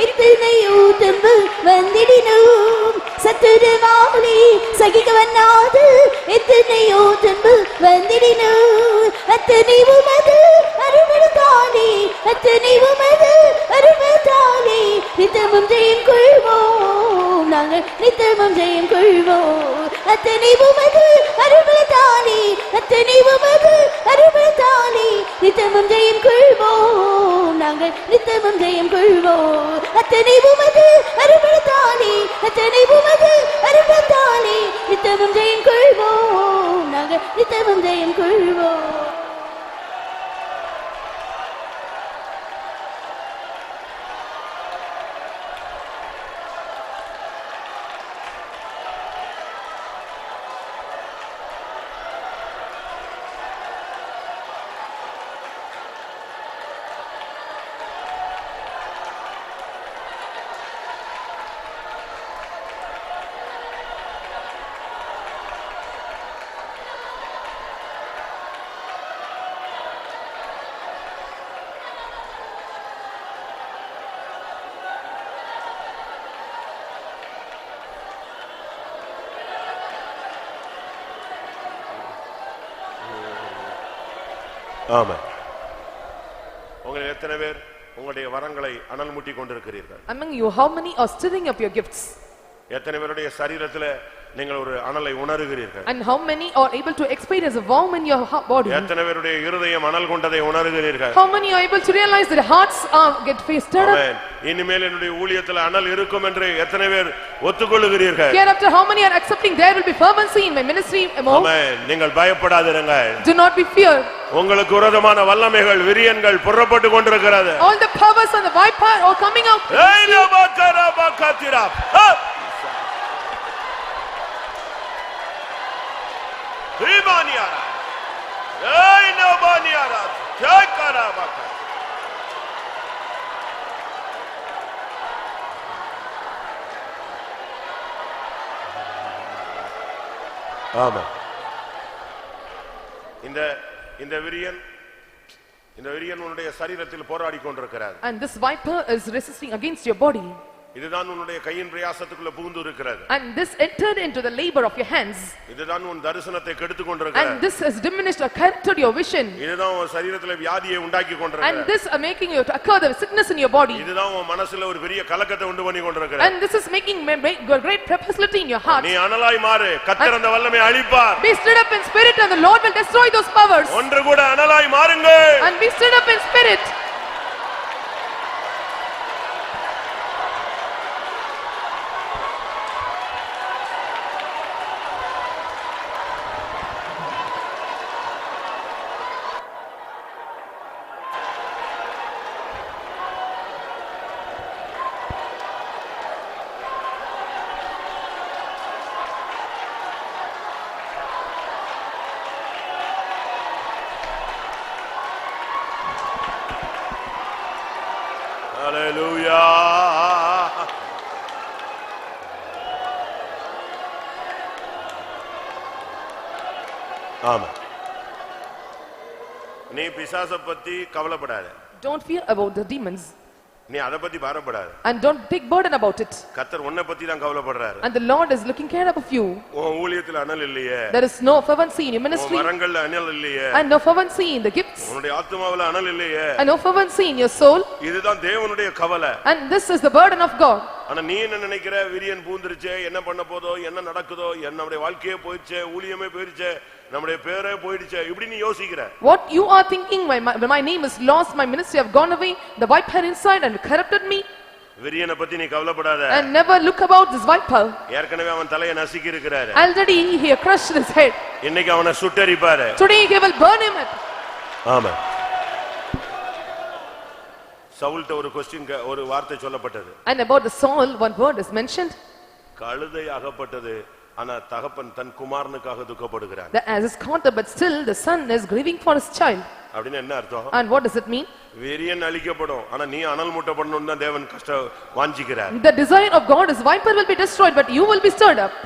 இத்தனையோ துன்பம் வந்திடினும். சத்துருவாலே சகிக்க ஒண்ணாத இத்தனையோ துன்பம் வந்திடினும். அத்தனை உமது அருள்பலத்தாலே, அத்தனை உமது அருள்பலத்தாலே நித்தமும் ஜெயம் கொள்வோம். நாங்கள் நித்தமும் ஜெயம் கொள்வோம். அத்தனை உமது அருள்பலத்தாலே, அத்தனை உமது அருள்பலத்தாலே நித்தமும் ஜெயம் கொள்வோம். நாங்கள் நித்தமும் ஜெயம் கொள்வோம். அத்தனை உமது அருள்பலத்தாலே, அத்தனை உமது அருள்பலத்தாலே நித்தமும் ஜெயம் கொள்வோம். நாங்கள் நித்தமும் ஜெயம் கொள்வோம். ஆமென். உங்கள் எத்தனை பேர் உங்களுடைய வரங்களை அனல் மூட்டி கொண்டிருக்கிறீர்கள்? Among you, how many are stirring up your gifts? எத்தனை பேருடைய சரீரத்திலே நீங்கள் ஒரு அனலை உணர்கிறீர்கள்? And how many are able to experience a warmth in your body? எத்தனை பேருடைய இருதயம் அனல் கொண்டதை உணர்கிறீர்கள்? How many are able to realize that hearts get stirred up? ஆமென். இனிமேல் என்னுடைய ஊழியத்தில் அனல் இருக்கும் என்று எத்தனை பேர் ஒத்துக்கொள்கிறீர்கள்? Hereafter, how many are accepting there will be fervency in my ministry among? ஆமென். நீங்கள் பயப்படாதிருங்கள். Do not be feared. உங்களுக்கு விரோதமான வல்லமைகள் விரியன்கள் புறப்பட்டு கொண்டிருக்கிறது. All the powers and the viper are coming out. ஏய் நபகரா பகதிரா. Ribaniara. Hey nobaniara. Chakarabaka. ஆமா. இந்த விரியன் உன்னுடைய சரீரத்தில் போராடி கொண்டிருக்கிறார். And this viper is resisting against your body. இதுதான் உன்னுடைய கையின் பிரயாசத்துக்குள்ள புகுந்து இருக்கிறது. And this entered into the labor of your hands. இதுதான் உன் தரிசனத்தை கெடுத்து கொண்டிருக்கிறது. And this has diminished or corrupted your vision. இதுதான் உன் சரீரத்திலே வியாதியை உண்டாக்கி கொண்டிருக்கிறது. And this are making you to occur the sickness in your body. இதுதான் உன் மனசுல ஒரு பெரிய கலக்கத்தை உண்டு பண்ணி கொண்டிருக்கிறது. And this is making great perplexity in your heart. நீ அனலாய் மாறு. கர்த்தர் அந்த வல்லமையை அழிப்பார். Be stirred up in spirit and the Lord will destroy those powers. ஒன்று கூட அனலாய் மாறுங்கள். And be stirred up in spirit. Hallelujah. ஆமா. நீ பிசாசை பத்தி கவலைப்படாத. Don't fear about the demons. நீ அத பத்தி பாரப்படாத. And don't take burden about it. கர்த்தர் உன்னை பத்தி தான் கவலைப்படுறாரு. And the Lord is looking care of you. உன் ஊழியத்துல அனல் இல்லையே. There is no fervency in your ministry. உன் வரங்கள்ல அனல் இல்லையே. And no fervency in the gifts. உன்னுடைய ஆத்துமாவுல அனல் இல்லையே. And no fervency in your soul. இதுதான் தேவனுடைய கவலை. And this is the burden of God. ஆனா நீ என்ன நினைக்கிற? விரியன் பூந்துருச்சே, என்ன பண்ண போதோ, என்ன நடக்குதோ, நம்முடைய வாழ்க்கையே போயிடுச்சே, ஊழியமே போயிடுச்சே, நம்முடைய பேரே போயிடுச்சே, இப்படி நீ யோசிக்கிற. What you are thinking, my name is lost, my ministry have gone away, the viper inside and corrupted me. விரியனை பத்தி நீ கவலைப்படாத. And never look about this viper. ஏற்கனவே அவன் தலையை நசுக்கி இருக்கிறாரு. Already he crushed his head. இன்னைக்கு அவனை சுட்டெரிப்பாரு. Today he will burn him. ஆமென். சவுல்ட்ட ஒரு வார்த்தை சொல்லப்பட்டது. And about the Saul, one word is mentioned. கழுதை அகப்பட்டது, ஆனா தகப்பன் தன் குமாரனுக்காக துக்கப்படுகிறான். That as is counted, but still the son is grieving for his child. அப்படின்னா என்ன அர்த்தம்? And what does it mean? விரியன் அழிக்கப்படும், ஆனா நீ அனல் மூட்டப்படணும்னு தான் தேவன் வாஞ்சிக்கிறார். The desire of God is viper will be destroyed, but you will be stirred up.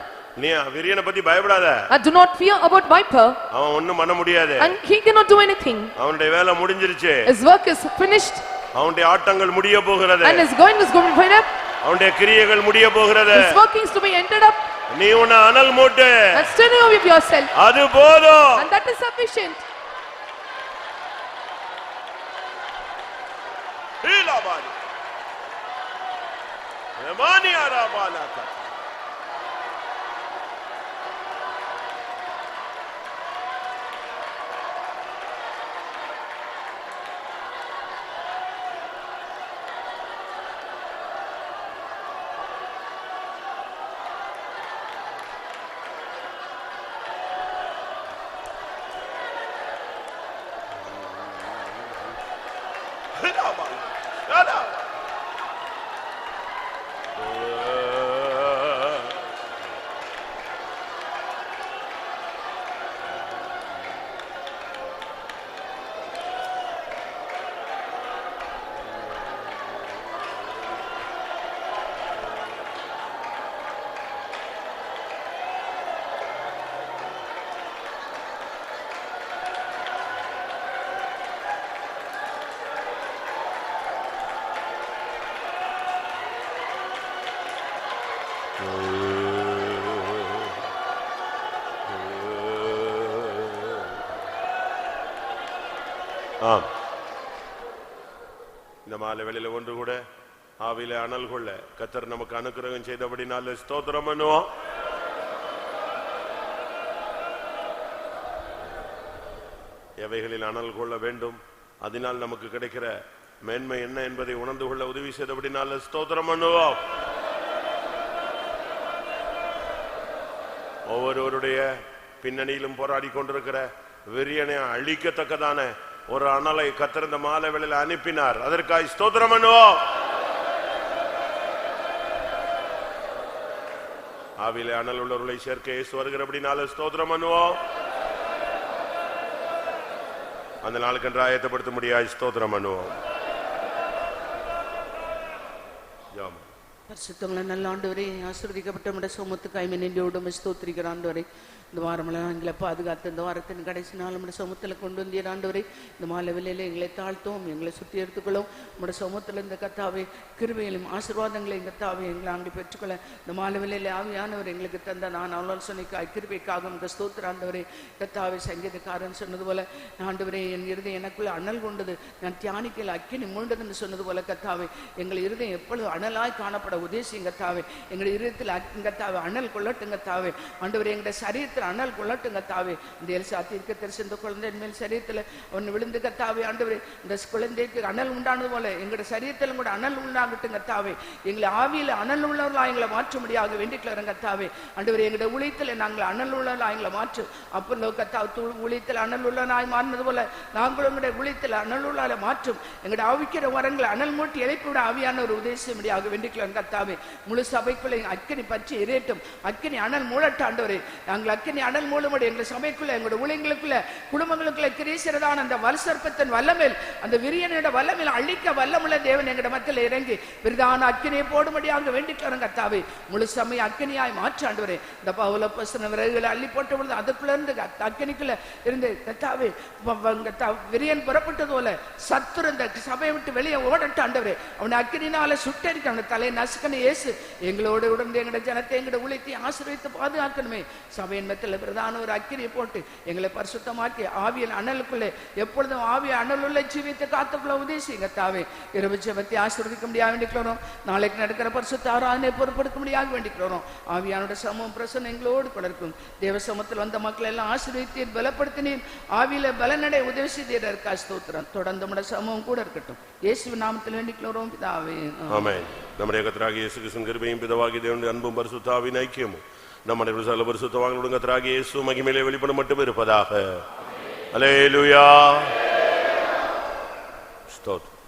நீ விரியனை பத்தி பயப்படாத. And do not fear about viper. அவன் ஒண்ணும் பண்ண முடியாது. And he cannot do anything. அவனுடைய வேலை முடிஞ்சிருச்சு. His work is finished. அவனுடைய ஆட்டங்கள் முடிய போகிறது. And his going is going to find up. அவனுடைய கிரியைகள் முடிய போகிறது. His workings to be ended up. நீ உன்னை அனல் மூட்டு. And stir up yourself. அது போதும். And that is sufficient. ஹீலாபானி. Ramani அரபானாகா. ஆம். இந்த மாலை வேளையில ஒன்று கூட ஆவியிலே அனல் கொள்ள கர்த்தர் நமக்கு அனுக்கிரகம் செய்தபடினால ஸ்தோத்திரம் பண்ணுவோம். எவைகளில் அனல் கொள்ள வேண்டும், அதனால் நமக்கு கிடைக்கிற மேன்மை என்ன என்பதை உணர்ந்து கொள்ள உதவி செய்தபடினால ஸ்தோத்திரம் பண்ணுவோம். ஒவ்வொருவருடைய பின்னணியிலும் போராடி கொண்டிருக்கிற வெறியனை அழிக்கத்தக்கதான ஒரு அனலை கர்த்தர் இந்த மாலை வேளையில அனுப்பினார். அதற்காக ஸ்தோத்திரம் பண்ணுவோம். ஆவியிலே அனல் உள்ளவர்களை சேர்க்க இயேசு வருகிறபடினால ஸ்தோத்திரம் பண்ணுவோம். அந்த நாளுக்கு என்று ஆயத்தப்படுத்த முடியாது. ஸ்தோத்திரம் பண்ணுவோம். பரிசுத்தங்களை நல்ல ஆண்டவரே, ஆசீர்வதிக்கப்பட்ட நம்முடைய சமூகத்துக்கு ஐமனியோடு ஸ்தோத்திரிக்கிற ஆண்டவரே, இந்த வாரமெல்லாம் எங்களை பாதுகாத்து இந்த வாரத்தின் கடைசி நாள் நம்முடைய சமூகத்தில் கொண்டு வந்தீர் ஆண்டவரே. இந்த மாலை வேளையில எங்களை தாழ்த்தோம், எங்களை சுற்றி எடுத்துக்கொள்ளும். நம்முடைய சமூகத்தில் இந்த கர்த்தாவே கிருபையிலும் ஆசீர்வாதங்களையும் கர்த்தாவே எங்களை அங்கே பெற்றுக்கொள்ள இந்த மாலை வேளையில ஆவியானவர் எங்களுக்கு தந்த நான் ஆலோசனைக்காய் கிருபைக்காக உங்கள் ஸ்தோத்திர ஆண்டவரே. கர்த்தாவே சங்கீதக்காரன் சொன்னது போல ஆண்டவரே, என் இருதயம் எனக்குள்ள அனல் கொண்டது, நான் தியானிக்கல அக்கினி மூண்டதுன்னு சொன்னது போல கர்த்தாவே, எங்கள் இருதயம் எப்பொழுது அனலாய் காணப்பட உதேசிங்க தாவே. எங்களுடைய இருதயத்தில் கர்த்தாவே அனல் கொள்ளட்டுங்க தாவே. ஆண்டவரே, எங்களுடைய சரீரத்தில் அனல் கொள்ளட்டுங்க தாவே. இந்த எலிசா தீர்க்கதரிசி இந்த குழந்தை மேல் சரீரத்தில் அவன் விழுந்து கத்தாவே ஆண்டவரே, இந்த குழந்தைக்கு அனல் உண்டானது போல எங்களுடைய சரீரத்திலும் கூட அனல் உண்டாகட்டுங்க தாவே. எங்களை ஆவியில் அனல் உள்ளவர்களா எங்களை மாற்ற முடியாது வேண்டிக்கிறோம் கத்தாவே. ஆண்டவரே, எங்களுடைய ஊழியத்தில் நாங்கள் அனல் உள்ளவர்களா எங்களை மாற்று. அப்போ கத்தாவு ஊழியத்தில் அனல் உள்ளவனாய் மாறினது போல நாங்களும் எங்களுடைய ஊழியத்தில் அனல் உள்ளால மாற்றும். எங்களுடைய ஆவிக்கிற வரங்களை அனல் மூட்டி இழைப்பு விட ஆவியான ஒரு உதேசம் முடியாது வேண்டிக்கிறோம் கத்தாவே. முழு சபைக்குள்ள அக்கினி பற்றி எரியட்டும், அக்கினி அனல் மூடட்டும் ஆண்டவரே. நாங்கள் அக்கினி அனல் மூலமுடைய எங்கள் சபைக்குள்ள எங்களுடைய ஊழியங்களுக்குள்ள குடும்பங்களுக்குள்ள கிரீசரதான அந்த வல்சர்ப்பத்தின் வல்லமேல், அந்த விரியனோட வல்லமேல் அழிக்க வல்லமுள்ள தேவன் எங்களுடைய மத்தியில் இறங்கி விருதான அக்கினியை போடும்படியாக வேண்டிக்கிறோம் கத்தாவே. முழு சமயம் அக்கினியாய் மாற்று ஆண்டவரே. இந்த பவுலப்போஸ்தலன் விறகுகளை அள்ளி போட்ட பொழுது அதுக்குள்ள இருந்து அக்கினிக்குள்ள இருந்து கத்தாவே விரியன் புறப்பட்டது போல சத்துரு இந்த சபையை விட்டு வெளியே ஓடட்டு ஆண்டவரே. அவனை அக்கினினால சுட்டரிக்க அவனை தலையை நசுக்கன இயேசு எங்களோடு உடனே எங்களுடைய ஜனத்தை எங்களுடைய ஊழியத்தை ஆசீர்வதித்து பாதுகாக்கணுமே. சபையின் மத்தியில் பிரதான ஒரு அக்கினியை போட்டு எங்களை பரிசுத்தமாக்கி ஆவியல் அனலுக்குள்ளே எப்பொழுதும் ஆவிய அனலுள்ள ஜீவியத்தை காத்துக்குள்ள உதேசிங்க தாவே. இரவு ஜெபத்தை ஆசீர்வதிக்க முடியாது வேண்டிக்கிறோம். நாளைக்கு நடக்கிற பரிசுத்த ஆராதனை பொறுப்படுத்த முடியாது வேண்டிக்கிறோம். ஆவியானோட சமூகம் பிரசன்னம் எங்களோடு கூட இருக்கும். தேவ சமூகத்தில் வந்த மக்கள் எல்லாம் ஆசீர்வதித்தீர், பலப்படுத்தினீர், ஆவியில பலனடை உதவி செய்தீர். ஸ்தோத்திரம். தொடர்ந்து நம்முடைய சமூகம் கூட இருக்கட்டும். இயேசுவின் நாமத்தில் வேண்டிக்கிறோம் பிதாவே. ஆமென். நம்முடைய கர்த்தராகிய இயேசு கிறிஸ்துவின் கிருபையும் பிதாவாகிய தேவனுடைய அன்பும் பரிசுத்த ஆவியின் ஐக்கியமும் நம்முடைய சகல பரிசுத்தவான்களுடன் கர்த்தராகிய இயேசு மகிமையிலே வெளிப்பட மட்டும் இருப்பதாக. அல்லேலூயா. ஸ்தோத்திரம்.